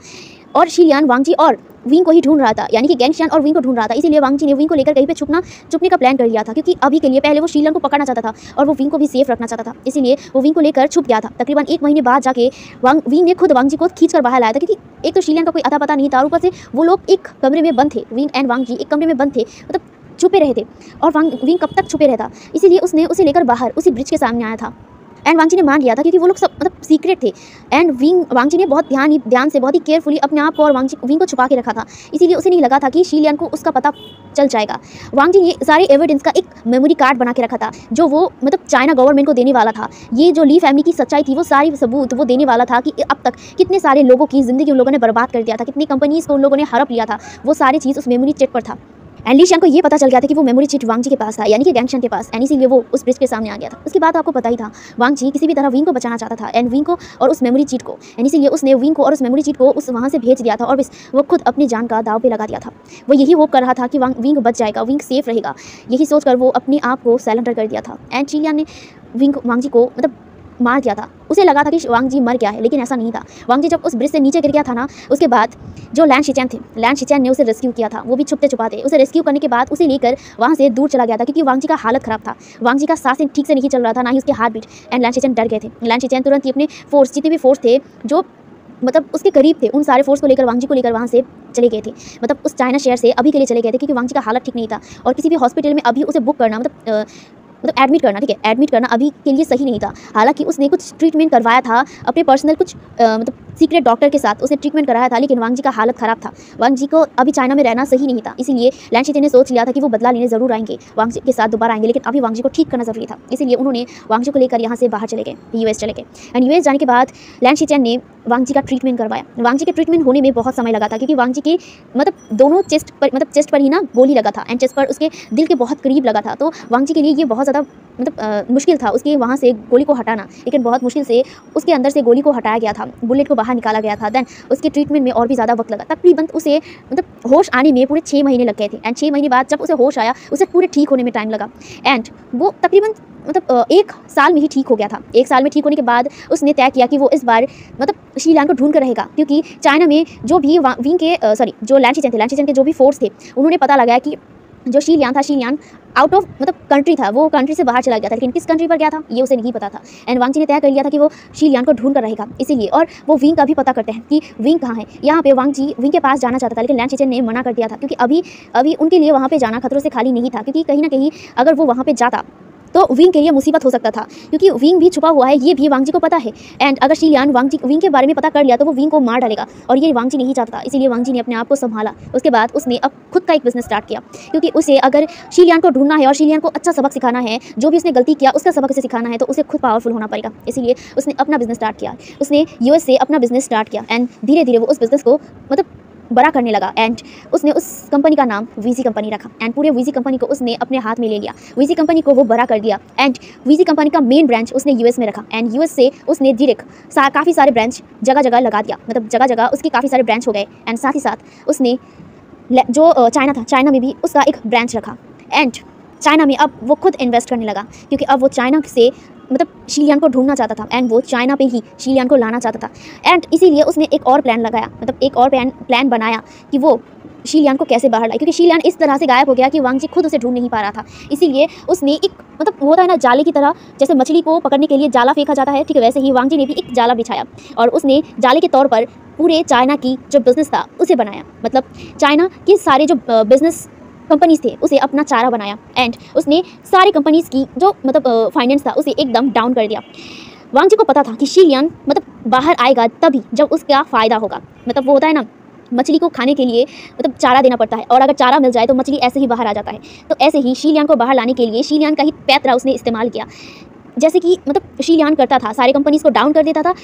A: और शीलियान वांग जी और विंग को ही ढूंढ रहा था, यानी कि गैंगशन और विंग को ढूंढ रहा था। इसीलिए वांग जी ने विंग को लेकर कहीं पे छुपने का प्लान कर लिया था, क्योंकि अभी के लिए पहले वो शीलियान को पकड़ना चाहता था और वो विंग को भी सेफ रखना चाहता था। इसीलिए वो विंग को लेकर छुप गया था। तकरीबन 1 महीने बाद जाके विंग ने खुद वांग जी को खींच कर बाहर लाया था, क्योंकि एक तो शीलियान का कोई अता पता नहीं था और ऊपर से वो लोग एक कमरे में बंद थे। विंग एंड वांग जी एक कमरे में बंद थे, छुपे रहे थे। और विंग कब तक छुपे रहता, इसीलिए उसने उसे लेकर बाहर उसी ब्रिज के सामने आया था। एंड वांग जी ने मान लिया था, क्योंकि वो लोग सब सीक्रेट थे। एंड वांग जी ने बहुत ध्यान से बहुत ही केयरफुली अपने आप को और विंग को छुपा के रखा था। इसीलिए उसे नहीं लगा था कि शीलियान को उसका पता चल जाएगा। वांग जी ने सारे एविडेंस का एक मेमोरी कार्ड बना के रखा था, जो वो चाइना गवर्नमेंट को देने वाला था। ये जो ली फैमिली की सच्चाई थी, वो सारी सबूत वो देने वाला था कि अब तक कितने सारे लोगों की ज़िंदगी उन लोगों ने बर्बाद कर दिया था, कितनी कंपनीज़ को उन लोगों ने हड़प लिया था। वो सारी चीज़ उस मेमोरी चिट पर था। एंड ली शियान को ये पता चल गया था कि वो मेमोरी चिट वांग जी के पास था, यानी कि गैंगशन के पास। एंड इसीलिए वो उस ब्रिज के सामने आ गया था। उसके बाद आपको पता ही था, वांग जी किसी भी तरह विंग को बचाना चाहता था, एंड विंग को और उस मेमोरी चिट को। एंड इसीलिए उसने विंग को और उस मेमोरी चिट को वहाँ से भेज दिया था और वो खुद अपनी जान का दाव पे लगा दिया था। वो यही होप कर रहा था कि विंग बच जाएगा, विंग सेफ रहेगा। यही सोचकर वो अपने आप को सरेंडर कर दिया था। एंड शीलियान ने वांग जी को मार दिया था। उसे लगा था कि वांग जी मर गया है, लेकिन ऐसा नहीं था। वांग जी जब उस ब्रिज से नीचे गिर गया था ना, उसके बाद जो लैंड शिचैन ने उसे रेस्क्यू किया था। वो भी छुपते छुपाते उसे रेस्क्यू करने के बाद उसे लेकर वहाँ से दूर चला गया था, क्योंकि वांग जी का हालत खराब था। वांग जी का सांसें ठीक से नहीं चल रहा था, ना ही उसके हार्ट बीट। एंड लैंड शिचैन डर गए थे। लैंड शिचैन तुरंत ही अपने फोर्स, जितने भी फोर्स थे जो उसके करीब थे, उन सारे फोर्स को लेकर वांग जी को लेकर वहाँ से चले गए थे। उस चाइना शहर से अभी के लिए चले गए थे, क्योंकि वांग जी का हालत ठीक नहीं था और किसी भी हॉस्पिटल में अभी उसे बुक करना एडमिट करना, ठीक है, एडमिट करना अभी के लिए सही नहीं था। हालांकि उसने कुछ ट्रीटमेंट करवाया था अपने पर्सनल कुछ सीक्रेट डॉक्टर के साथ, उसने ट्रीटमेंट कराया था, लेकिन वांग जी का हालत ख़राब था। वांग जी को अभी चाइना में रहना सही नहीं था। इसीलिए लैंड शिचैन ने सोच लिया था कि वो बदला लेने ज़रूर आएंगे, वांग जी के साथ दोबारा आएंगे, लेकिन अभी वांग जी को ठीक करना ज़रूरी था। इसीलिए उन्होंने वांग जी को लेकर यहाँ से बाहर चले गए, यूएस चले गए। एंड यूएस जाने के बाद लैंड शिचैन ने वांग जी का ट्रीटमेंट करवाया। वांग जी के ट्रीटमेंट होने में बहुत समय लगा था, क्योंकि वांग जी के दोनों चेस्ट पर ही ना गोली लगा था, एंड चेस्ट पर उसके दिल के बहुत करीब लगा था। तो वांग जी के लिए ये बहुत ज़्यादा मुश्किल था उसके वहाँ से गोली को हटाना, लेकिन बहुत मुश्किल से उसके अंदर से गोली को हटाया गया था, बुलेट को बाहर निकाला गया था। देन उसके ट्रीटमेंट में और भी ज़्यादा वक्त लगा। तकरीबन उसे होश आने में पूरे 6 महीने लग गए थे। एंड 6 महीने बाद जब उसे होश आया, उसे पूरे ठीक होने में टाइम लगा। एंड वो तकरीबन 1 साल में ही ठीक हो गया था। 1 साल में ठीक होने के बाद उसने तय किया कि वो इस बार शीलियान को ढूंढ कर रहेगा, क्योंकि चाइना में जो भी विंग के जो लैंड शिचैन के जो भी फोर्स थे, उन्होंने पता लगाया कि जो शीलियान आउट ऑफ कंट्री था, वो कंट्री से बाहर चला गया था, लेकिन किस कंट्री पर गया था ये उसे नहीं पता था। एंड वांग जी ने तय कर लिया था कि वो शीलियान को ढूंढ कर रहेगा, इसीलिए। और वो विंग का भी पता करते हैं कि विंग कहाँ है। यहाँ पे वांग जी विंग के पास जाना चाहता था, लेकिन लैंड शिचैन ने मना कर दिया था, क्योंकि अभी उनके लिए वहाँ पे जाना खतरों से खाली नहीं था, क्योंकि कहीं ना कहीं अगर वो वहाँ पे जाता तो विंग के लिए मुसीबत हो सकता था, क्योंकि विंग भी छुपा हुआ है, ये भी वांग जी को पता है। एंड अगर शीलियान विंग के बारे में पता कर लिया तो वो विंग को मार डालेगा, और ये वांग जी नहीं चाहता था। इसीलिए वांग जी ने अपने आप को संभाला। उसके बाद उसने अब खुद का एक बिजनेस स्टार्ट किया, क्योंकि उसे अगर शीलियान को ढूंढना है और शीलियान को अच्छा सबक सिखाना है, जो भी उसने गलती किया उसका सबक उसे सिखाना है, तो उसे खुद पावरफुल होना पड़ेगा। इसीलिए उसने अपना बिजनेस स्टार्ट किया। उसने यूएस से अपना बिजनेस स्टार्ट किया, एंड धीरे धीरे वो उस बिजनेस को बड़ा करने लगा। एंड उसने उस कंपनी का नाम वीजी कंपनी रखा, एंड पूरे वीजी कंपनी को उसने अपने हाथ में ले लिया। वीजी कंपनी को वो बड़ा कर दिया, एंड वीजी कंपनी का मेन ब्रांच उसने यूएस में रखा। एंड यूएस से उसने डायरेक्ट काफ़ी सारे ब्रांच जगह जगह लगा दिया, जगह जगह उसके काफ़ी सारे ब्रांच हो गए। एंड साथ ही साथ उसने जो चाइना था, चाइना में भी उसका एक ब्रांच रखा। एंड चाइना में अब वो खुद इन्वेस्ट करने लगा, क्योंकि अब वो चाइना से शीलियान को ढूंढना चाहता था, एंड वो चाइना पे ही शीलियान को लाना चाहता था। एंड इसीलिए उसने एक और प्लान लगाया, एक और प्लान बनाया कि वो शीलियान को कैसे बाहर लाए, क्योंकि शीलियान इस तरह से गायब हो गया कि वांग जी खुद उसे ढूंढ नहीं पा रहा था। इसीलिए उसने एक होता है ना जाले की तरह, जैसे मछली को पकड़ने के लिए जाला फेंका जाता है, ठीक है, वैसे ही वांग जी ने भी एक जाला बिछाया, और उसने जाले के तौर पर पूरे चाइना की जो बिज़नेस था उसे बनाया। चाइना के सारे जो बिज़नेस कंपनीज थे उसे अपना चारा बनाया। एंड उसने सारी कंपनीज की जो फाइनेंस था उसे एकदम डाउन कर दिया। वांग जी को पता था कि शीलियान बाहर आएगा तभी जब उसका फ़ायदा होगा। वो होता है ना, मछली को खाने के लिए चारा देना पड़ता है, और अगर चारा मिल जाए तो मछली ऐसे ही बाहर आ जाता है। तो ऐसे ही शीलियान को बाहर लाने के लिए शीलियान का ही पैतरा उसने इस्तेमाल किया। जैसे कि शीलियान करता था, सारे कंपनीज़ को डाउन कर देता था,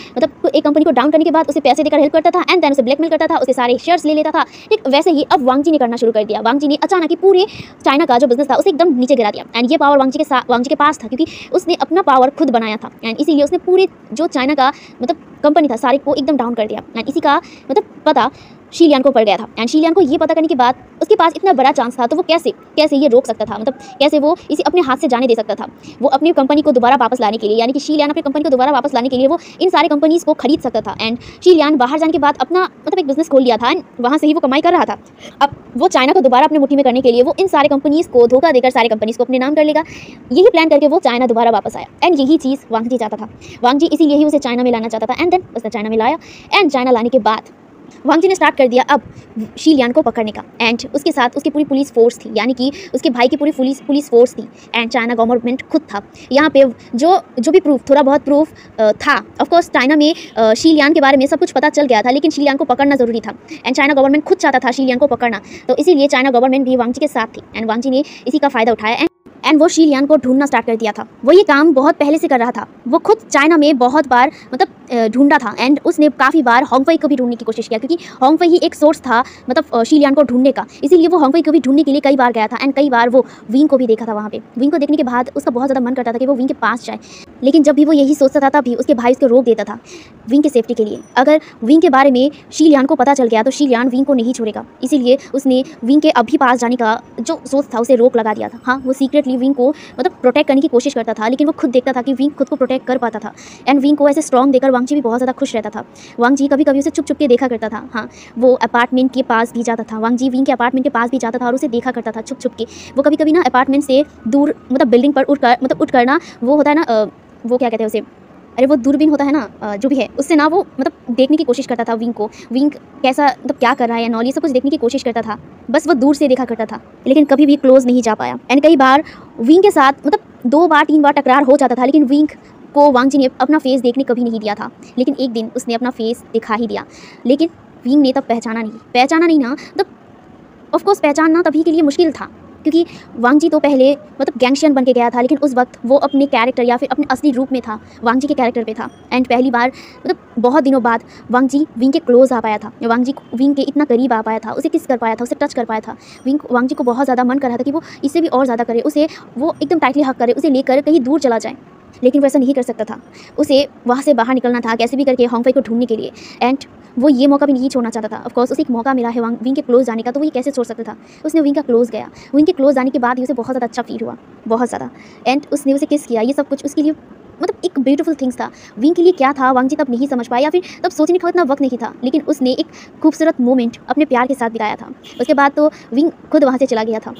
A: एक कंपनी को डाउन करने के बाद उसे पैसे देकर हेल्प करता था एंड देन उसे ब्लैकमेल करता था, उससे सारे शेयर्स ले लेता था। ठीक वैसे ही अब वांग जी ने करना शुरू कर दिया। वांग जी ने अचानक ही पूरे चाइना का जो बिजनेस था उसे एकदम नीचे गिरा दिया एंड ये पावर वांग जी के पास था, क्योंकि उसने अपना पावर खुद बनाया था एंड इसीलिए उसने पूरे जो चाइना का कंपनी था सारे को एकदम डाउन कर दिया एंड इसी का पता शीलियान को पड़ गया था एंड शीलियान को ये पता करने के बाद उसके पास इतना बड़ा चांस था, तो वो कैसे ये रोक सकता था, कैसे वो इसे अपने हाथ से जाने दे सकता था। वो अपनी कंपनी को दोबारा वापस लाने के लिए, यानी कि शीलियान अपनी कंपनी को दोबारा वापस लाने के लिए वो इन सारे कंपनीज़ को खरीद सकता था एंड शीलियान बाहर जाने के बाद अपना एक बिजनेस खोल लिया था एंड वहाँ से ही वो कमाई कर रहा था। अब वो चाइना को दोबारा अपने मुट्ठी में करने के लिए वो इन सारे कंपनीज़ को धोखा देकर सारे कंपनीज़ को अपने नाम कर लेगा। यही प्लान करके वो चाइना दोबारा वापस आया एंड यही चीज़ वांग जी चाहता था। वांग जी इसीलिए ही उसे चाइना में लाना चाहता था एंड देन उसने चाइना में लाया एंड चाइना लाने के बाद वांग जी ने स्टार्ट कर दिया अब शीलियान को पकड़ने का एंड उसके साथ उसकी पूरी पुलिस फोर्स थी, यानी कि उसके भाई की पूरी पुलिस फोर्स थी एंड चाइना गवर्नमेंट खुद था। यहाँ पे जो भी प्रूफ, थोड़ा बहुत प्रूफ था। ऑफ कोर्स चाइना में शीलियान के बारे में सब कुछ पता चल गया था, लेकिन शीलियान को पकड़ना ज़रूरी था एंड चाइना गवर्नमेंट खुद चाहता था शीलियान को पकड़ना, तो इसीलिए चाइना गवर्नमेंट भी वांग जी के साथ थी एंड वांग जी ने इसी का फ़ायदा उठाया एंड वो शीलियान को ढूंढना स्टार्ट कर दिया था। वो ये काम बहुत पहले से कर रहा था। वो खुद चाइना में बहुत बार ढूंढा था एंड उसने काफ़ी बार होंगफई को भी ढूंढने की कोशिश किया, क्योंकि होंगफई ही एक सोर्स था शीलियान को ढूंढने का। इसीलिए वो होंगफई को भी ढूंढने के लिए कई बार गया था एंड कई बार वो विंग को भी देखा था। वहाँ पे विंग को देखने के बाद उसका बहुत ज़्यादा मन करता था कि वो विंग के पास जाए, लेकिन जब भी वो यही सोचता था तभी उसके भाई उसको रोक देता था विंग की सेफ्टी के लिए। अगर विंग के बारे में शीलियान को पता चल गया तो शीलियान विंग को नहीं छोड़ेगा, इसीलिए उसने विंग के अभी पास जाने का जो सोच था उसे रोक लगा दिया था। हाँ, वो सीक्रेटली विंग को प्रोटेक्ट करने की कोशिश करता था, लेकिन वो खुद देखता था कि विंग खुद को प्रोटेक्ट कर पाता था एंड विंग को ऐसे स्ट्रॉन्ग देकर वांग जी भी बहुत ज़्यादा खुश रहता था। वांग जी कभी कभी उसे चुप चुप के देखा करता था। हाँ, वो अपार्टमेंट के पास भी जाता था, वांग जी विंग के अपार्टमेंट के पास भी जाता था और उसे देखा करता था छुप छुप के। वो कभी कभी ना अपार्टमेंट से दूर बिल्डिंग पर उठ कर ना, वो होता है ना वो क्या कहते हैं उसे, अरे वो दूरबीन होता है ना, जो भी है, उससे ना वो देखने की कोशिश करता था विंग को, विंग कैसा क्या कर रहा है या नॉल, ये सब कुछ देखने की कोशिश करता था। बस वो दूर से देखा करता था, लेकिन कभी भी क्लोज नहीं जा पाया एंड कई बार विंग के साथ 2 बार 3 बार टकरार हो जाता था, लेकिन विंग को वांग जी ने अपना फेस देखने कभी नहीं दिया था। लेकिन एक दिन उसने अपना फेस दिखा ही दिया, लेकिन विंग ने तब पहचाना नहीं ना, ऑफ कोर्स पहचानना तभी के लिए मुश्किल था, क्योंकि वांग जी तो पहले गैंगशियन बन के गया था, लेकिन उस वक्त वो अपने कैरेक्टर या फिर अपने असली रूप में था, वांग जी के कैरेक्टर पे था एंड पहली बार बहुत दिनों बाद वांग जी विंग के क्लोज आ पाया था। वांग जी विंग के इतना करीब आ पाया था, उसे किस कर पाया था, उसे टच कर पाया था। वांग जी को बहुत ज़्यादा मन कर रहा था कि वो इससे भी और ज़्यादा करे, उसे वो एकदम टाइटली हक करे, उसे लेकर कहीं दूर चला जाए, लेकिन वैसा नहीं कर सकता था। उसे वहाँ से बाहर निकलना था कैसे भी करके होंगफई को ढूंढने के लिए एंड वो ये मौका भी नहीं छोड़ना चाहता था। ऑफकोर्स उसे एक मौका मिला है विंग के क्लोज जाने का, तो वो ये कैसे छोड़ सकता था। उसने विंग का क्लोज गया, विंग के क्लोज जाने के बाद ही उसे बहुत ज़्यादा अच्छा फील हुआ, बहुत ज़्यादा, एंड उसने उसे किस किया। ये सब कुछ उसके लिए एक ब्यूटीफुल थिंग्स था। विंग के लिए क्या था वांग जी तब नहीं समझ पाया, या फिर तब सोचने का इतना वक्त नहीं था, लेकिन उसने एक खूबसूरत मोमेंट अपने प्यार के साथ बिताया था। उसके बाद तो विंग खुद वहाँ से चला गया था।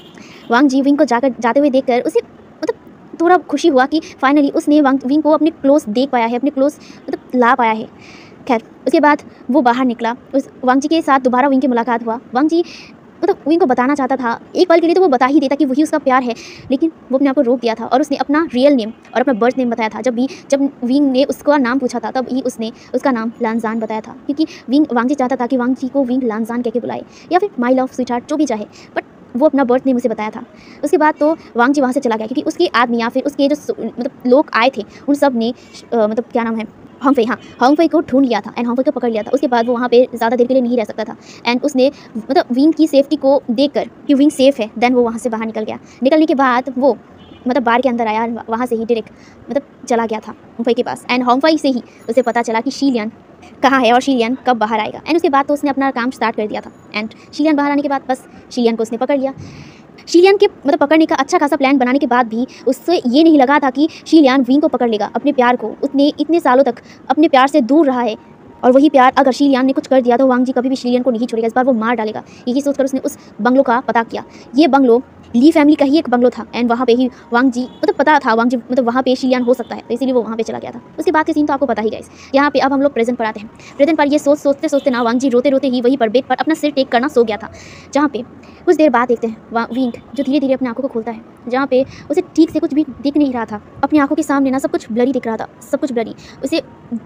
A: वांग जी विंग को जाते हुए देखकर उसे थोड़ा खुशी हुआ कि फाइनली उसने विंग को अपने क्लोज देख पाया है, अपने क्लोज ला पाया है। खैर उसके बाद वो बाहर निकला, उस वांग जी के साथ दोबारा विंग की मुलाकात हुआ। वांग जी विंग को बताना चाहता था, एक पल के लिए तो वो बता ही देता कि वही उसका प्यार है, लेकिन वो अपने आप को रोक दिया था और उसने अपना रियल नेम और अपना बर्थ नेम बताया था। जब विंग ने उसका नाम पूछा था तब ही उसने उसका नाम लानजान बताया था, क्योंकि वांग जी चाहता था कि वांग जी को विंग लानजान कह के बुलाए या फिर माई लव स्वीट हार्ट जो भी चाहे, बट वो अपना बर्थ नेम उसे बताया था। उसके बाद तो वांग जी वहाँ से चला गया, क्योंकि उसके आदमी या फिर उसके जो लोग आए थे उन सब ने क्या नाम है, होंगफई को ढूंढ लिया था एंड होंगफई को पकड़ लिया था। उसके बाद वो वहाँ पे ज़्यादा देर के लिए नहीं रह सकता था एंड उसने विंग की सेफ्टी को देखकर कि विंग सेफ़ है, देन वो वहाँ से बाहर निकल गया। निकलने के बाद वो बार के अंदर आया, वहाँ से ही डायरेक्ट चला गया था होंगफई के पास एंड होंगफई से ही उसे पता चला कि शीलियान कहाँ है और शीलियान कब बाहर आएगा एंड उसके बाद तो उसने अपना काम स्टार्ट कर दिया था एंड शीलियान बाहर आने के बाद बस शीलियान को उसने पकड़ लिया। शीलियान के पकड़ने का अच्छा खासा प्लान बनाने के बाद भी उससे ये नहीं लगा था कि शीलियान विंग को पकड़ लेगा, अपने प्यार को। उसने इतने सालों तक अपने प्यार से दूर रहा है और वही प्यार अगर शीलियान ने कुछ कर दिया तो वांग जी कभी भी शीलियान को नहीं छोड़ेगा, इस बार वो मार डालेगा। यही सोचकर उसने उस बंगलो का पता किया। ये बंगलो ली फैमिली का ही एक बंगलो था एंड वहाँ पे ही वांग जी पता था वांग जी वहाँ पे शीलियान हो सकता है, तो इसीलिए वो वहाँ पे चला गया था। उसके बाद के सीन तो आपको पता ही गाइस। यहाँ पे अब हम लोग प्रेजेंट पर आते हैं। प्रेजेंट पर ये सोचते सोचते ना वांग जी रोते रोते ही वहीं पर बेड पर अपना सिर टेक करना सो गया था। जहाँ पे कुछ देर बाद देखते हैं विंग जो धीरे धीरे अपनी आंखों को खोलता है, जहाँ पे उसे ठीक से कुछ भी दिख नहीं रहा था। अपनी आंखों के सामने ना सब कुछ ब्लरी दिख रहा था, सब कुछ ब्लरी, उसे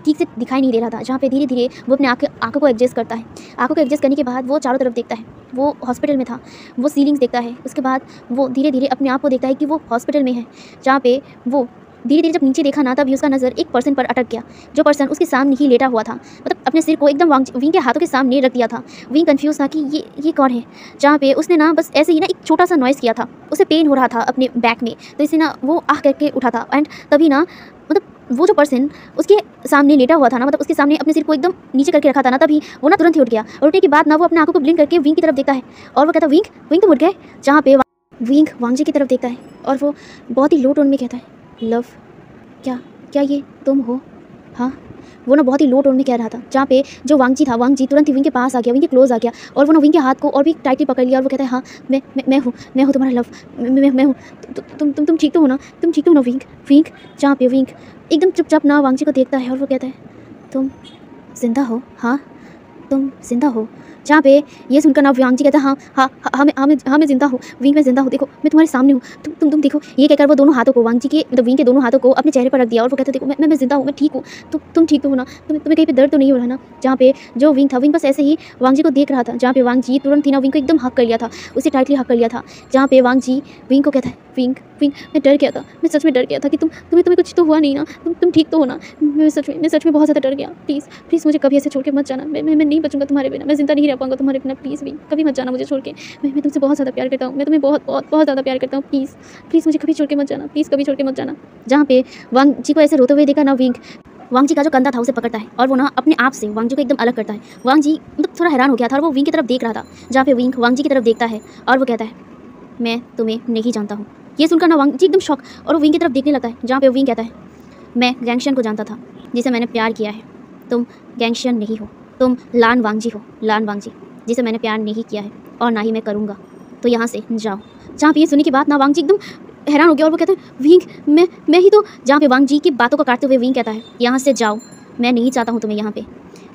A: ठीक से दिखाई नहीं दे रहा था। जहाँ पे धीरे धीरे वो अपने आंखों को एडजस्ट करता है। आंखों को एडजस्ट करने के बाद वो चारों तरफ देखता है, वो हॉस्पिटल में था, वो सीलिंग्स देखता है। उसके बाद वो धीरे धीरे अपने आप को देखता है कि वो हॉस्पिटल में है, जहाँ पे वो धीरे धीरे जब नीचे देखा ना, तभी उसका नज़र एक पर्सन पर अटक गया, जो पर्सन उसके सामने ही लेटा हुआ था। मतलब अपने सिर को एकदम विंग के हाथों के सामने रख दिया था। विंग कंफ्यूज था कि ये कौन है। जहाँ पे उसने ना बस ऐसे ही ना एक छोटा सा नॉइज़ किया था, उसे पेन हो रहा था अपने बैक में, तो इसे ना वो आह करके उठा था। एंड तभी ना मतलब वो जो पर्सन उसके सामने लेटा हुआ था ना, मतलब उसके सामने अपने सिर को एकदम नीचे करके रखा था ना, तभी वो ना तुरंत ही उठ गया। और उठने के बाद ना वो अपने आंखों को ब्लिंक करके विंग की तरफ देखता है और वो कहता है विंग, विंग तुम उठ गए। जहाँ पे विंग वांग जी की तरफ देखता है और वो बहुत ही लो टोन में कहता है लव, क्या क्या ये तुम हो? हाँ, वो ना बहुत ही लो टोन में कह रहा था। जहाँ पे जो वांग जी था, वांग जी तुरंत ही विंग के पास आ गया, विंग के क्लोज आ गया और वो ना विंग के हाथ को और भी टाइटली पकड़ लिया और वो कहता है हाँ मैं हूँ तुम्हारा लव, मैं हूँ। तुम ठीक तो हो ना, तुम ठीक तो हो ना विंग, विंग। जहाँ पे विंग एकदम चुपचाप ना वांग जी को देखता है और वो कहता है तुम जिंदा हो? हाँ तुम जिंदा हो? जहाँ पे ये सुनकर ना वांग जी कहता है हाँ मैं जिंदा हूँ विंग, मैं जिंदा हूँ, देखो मैं तुम्हारे सामने हूँ, तुम देखो। ये कहकर वो दोनों हाथों को वांग जी के मतलब विंग के दोनों हाथों को अपने चेहरे पर रख दिया और वो कहते देखो मैं जिंदा हूँ, मैं ठीक हूँ, तुम ठीक तो हो ना, तुम्हें कहीं पे दर्द तो नहीं हो रहा ना। जहाँ पे जो विंग था, विंग बस ऐसे ही वांग जी को देख रहा था। जहाँ पे वांग जी तुरंत ही ना विंग को एकदम हक कर लिया था, उसे टाइटली हक कर लिया था। जहाँ पे वांग जी विंग को कहता है विंग, विंग मैं डर गया था, मैं सच में डर गया था कि तुम्हें कुछ तो हुआ नहीं ना, तुम ठीक तो हो ना। मैं सच में बहुत ज़्यादा डर गया, प्लीज़ मुझे कभी ऐसे छोड़ के मत जाना, मैं नहीं बचूंगा तुम्हारे बिना, मैं जिंदा नहीं रह पाऊंगा तुम्हारे बिना, प्लीज़ विंग कभी मत जाना मुझे छोड़ के। मैं तुमसे बहुत ज़्यादा प्यार करता हूँ, मैं तुम्हें बहुत ज़्यादा प्यार करता हूँ, प्लीज़ मुझे कभी छोड़ के मत जाना, प्लीज़ कभी छोड़ के मत जाना। जहाँ पे वांग जी को ऐसे रोते हुए देखा ना, विंग वांग जी का जो कंधा था उसे पकड़ता है और वो ना अपने आप से वांग जी को एकदम अलग करता है। वांग जी मतलब थोड़ा हैरान हो गया था और वो विंग की तरफ देख रहा था। जहाँ पे विंग वांग जी की तरफ देखता है और वो कहता है मैं तुम्हें नहीं जानता हूँ। ये सुनकर ना वांग जी एकदम शॉक और वो विंग की तरफ देखने लगता है। जहाँ पे विंग कहता है मैं गैंगशन को जानता था, जिसे मैंने प्यार किया है, तुम गैंगशन नहीं हो, तुम लान वांग जी हो, लान वांग जी, जिसे मैंने प्यार नहीं किया है और ना ही मैं करूँगा, तो यहाँ से जाओ। जहाँ पे ये सुनने के बाद ना वांग जी एकदम हैरान हो गया और वो कहते हैं विंग मैं ही तो। जहाँ पे वांग जी की बातों को काटते हुए विंग कहता है यहाँ से जाओ, मैं नहीं चाहता हूँ तुम्हें यहाँ पे।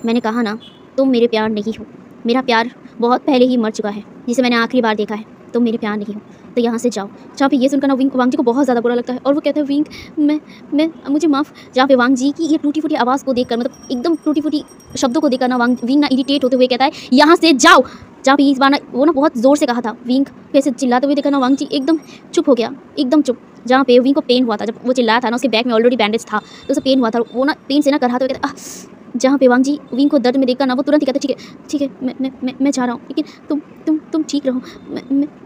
A: मैंने कहा ना तुम मेरे प्यार नहीं हो, मेरा प्यार बहुत पहले ही मर चुका है, जिसे मैंने आखिरी बार देखा है, तुम मेरे प्यार नहीं हो, तो यहाँ से जाओ। जहाँ पे ये सुनकर ना वांग जी को बहुत ज़्यादा बुरा लगता है और वो कहते हैं विंग मैं मुझे माफ़। जहाँ पे वांग जी की ये टूटी फूटी आवाज़ को देखकर, मतलब एकदम टूटी फूटी शब्दों को देखकर ना विंग ना इरिटेट होते हुए कहता है यहाँ से जाओ। जहाँ पे इस बार ना वो ना बहुत ज़ोर से कहा था, विंग कैसे चिल्लाते हुए देखा ना, वांग जी एकदम चुप हो गया, एकदम चुप। जहाँ पे विंग को पेन हुआ था, जब वो चिल्लाया था ना, उसके बैक में ऑलरेडी बैंडेज था तो उसे पेन हुआ था, वो ना पेन से ना कराते हुए कहता जहाँ पे वांग जी विंग को दर्द में देखकर ना वो तुरंत ही कहता ठीक है मैं जा रहा हूँ, लेकिन तुम ठीक रहो।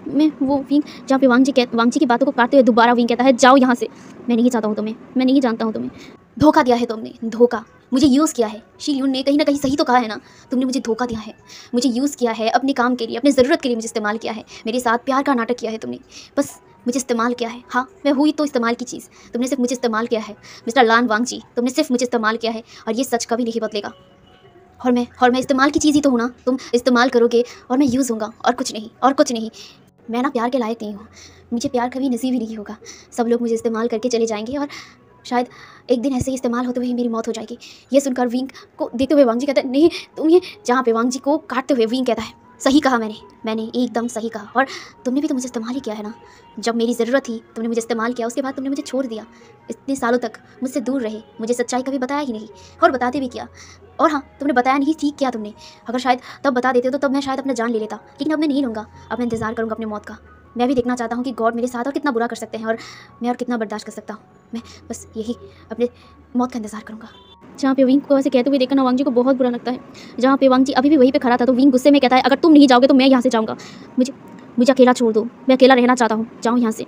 A: मैं वो विंग। जहाँ पे वांग जी की बातों को काटते हुए दोबारा विंग कहता है जाओ यहाँ से, मैं नहीं चाहता हूँ तुम्हें, मैं नहीं जानता हूँ तुम्हें, धोखा दिया है तुमने, धोखा, मुझे यूज़ किया है। शील ने कहीं ना कहीं सही तो कहा है ना, तुमने मुझे धोखा दिया है, मुझे यूज़ किया है अपने काम के लिए, अपनी ज़रूरत के लिए मुझे इस्तेमाल किया है, मेरे साथ प्यार का नाटक किया है तुमने, बस मुझे इस्तेमाल किया है। हाँ मैं हुई तो इस्तेमाल की चीज़, तुमने सिर्फ मुझे इस्तेमाल किया है मिस्टर लान वांग जी, तुमने सिर्फ मुझे इस्तेमाल किया है और ये सच कभी नहीं बदलेगा। और मैं इस्तेमाल की चीज़ ही तो हूँ ना, तुम इस्तेमाल करोगे और मैं यूज़ होऊंगा और कुछ नहीं, और कुछ नहीं। मैं ना प्यार के लायक नहीं हूँ, मुझे प्यार कभी नसीब ही नहीं होगा। सब लोग मुझे इस्तेमाल करके चले जाएंगे और शायद एक दिन ऐसे ही इस्तेमाल होते हुए ही मेरी मौत हो जाएगी। ये सुनकर विंग को देखते हुए वांग जी कहता है नहीं तुम ये। जहाँ पे वांग जी को काटते हुए विंग कहता है सही कहा मैंने एकदम सही कहा, और तुमने भी तो मुझे इस्तेमाल ही किया है ना। जब मेरी ज़रूरत थी तुमने मुझे इस्तेमाल किया, उसके बाद तुमने मुझे छोड़ दिया, इतने सालों तक मुझसे दूर रहे, मुझे सच्चाई कभी बताया ही नहीं और बताते भी किया। और हाँ तुमने बताया नहीं, ठीक किया तुमने, अगर शायद तब बता देते तो तब मैं शायद अपना जान ले लेता, लेकिन अब मैं नहीं लूँगा, अब मैं इंतज़ार करूँगा अपनी मौत का। मैं भी देखना चाहता हूँ कि गॉड मेरे साथ और कितना बुरा कर सकते हैं और मैं और कितना बर्दाश्त कर सकता हूँ। मैं बस यही अपने मौत का इंतज़ार करूँगा। जहाँ पे विंग को ऐसे कहते हुए देखकर ना वांग जी को बहुत बुरा लगता है। जहाँ पे वांग जी अभी भी वहीं पे खड़ा था तो विंग गुस्से में कहता है अगर तुम नहीं जाओगे तो मैं यहाँ से जाऊँगा, मुझे अकेला छोड़ दो, मैं अकेला रहना चाहता हूँ, जाओ यहाँ से।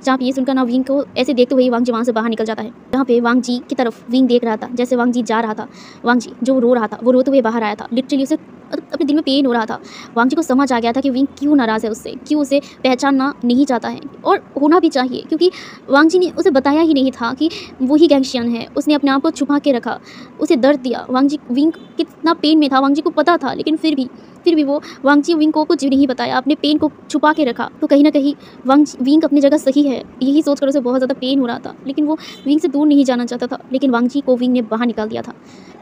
A: जहाँ पे ये सुनकर ना विंग को ऐसे देखते हुए वांग जी वहाँ से बाहर निकल जाता है। जहाँ पे वांग जी की तरफ विंग देख रहा था, जैसे वांग जी जा रहा था, वांग जी जो रो रहा था वो रोते हुए बाहर आया था। लिटरली उसे अपने दिल में पेन हो रहा था। वांग जी को समझ आ गया था कि विंग क्यों नाराज़ है उससे, क्यों उसे पहचानना नहीं चाहता है, और होना भी चाहिए क्योंकि वांग जी ने उसे बताया ही नहीं था कि वो ही गैंगशियन है। उसने अपने आप को छुपा के रखा, उसे दर्द दिया। विंग कितना पेन में था वांग जी को पता था, लेकिन फिर भी वो वांग जी विंग को कुछ नहीं बताया, अपने पेन को छुपा के रखा। तो कहीं ना कहीं विंग अपनी जगह सही है, यही सोचकर उसे बहुत ज़्यादा पेन हो रहा था, लेकिन वो विंग से दूर नहीं जाना चाहता था। लेकिन वांग जी को विंग ने बाहर निकाल दिया था।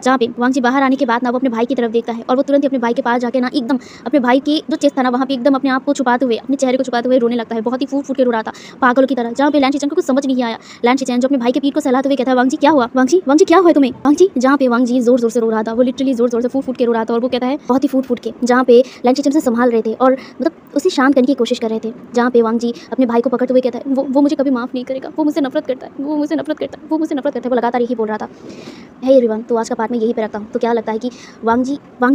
A: जहाँ पे वांग जी बाहर आने के बाद ना वो अपने भाई की तरफ देखता है और वो तुरंत ही अपने अपने भाई के पास जाके ना एकदम अपने भाई की जो चेस्ट था ना वहाँ पे एकदम अपने आप को छुपाते हुए, अपने चेहरे को छुपाते हुए रोने लगता है, बहुत ही फूट-फूट के रो रहा था, पागलों की तरह। जहाँ पे लैन शीचेन को कुछ समझ नहीं आया। लैन शीचेन जो अपने भाई की पीठ को सहलाते हुए कहता है, वांग जी क्या हुआ? वांग जी क्या हुआ है तुम्हें? वांग जी, जहाँ पे वांग जी ज़ोर-ज़ोर से रो रहा था, वो लिटरली ज़ोर-ज़ोर से फूट-फूट के रो रहा था और वो कहता है बहुत ही फूट-फूट के, जहाँ पे लैन शीचेन उसे संभाल रहे थे और मतलब उसे शांत करने की कोशिश कर रहे थे। जहाँ पे वांग जी अपने भाई को पकड़ते हुए कहता है, वो मुझे कभी माफ़ नहीं करेगा, वो मुझसे नफ़रत करता है, वो मुझसे नफ़रत करता है, वो मुझसे नफ़रत करता है, वो लगातार यही बोल रहा था। हे एवरीवन, तो आज का पार्ट मैं यहीं पे रखता हूँ। तो क्या लगता है कि वांग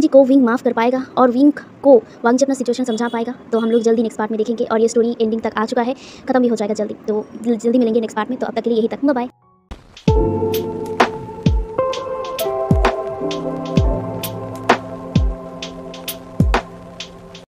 A: जी को विंग माफ़ कर पाएगा और विंग को वांग जी अपना सिचुएशन समझा पाएगा? तो हम लोग जल्दी नेक्स्ट पार्ट में देखेंगे और ये स्टोरी एंडिंग तक आ चुका है, खत्म भी हो जाएगा जल्दी। तो जल्दी मिलेंगे नेक्स्ट पार्ट में, तो अब तक के लिए यहीं तक, बाय बाय।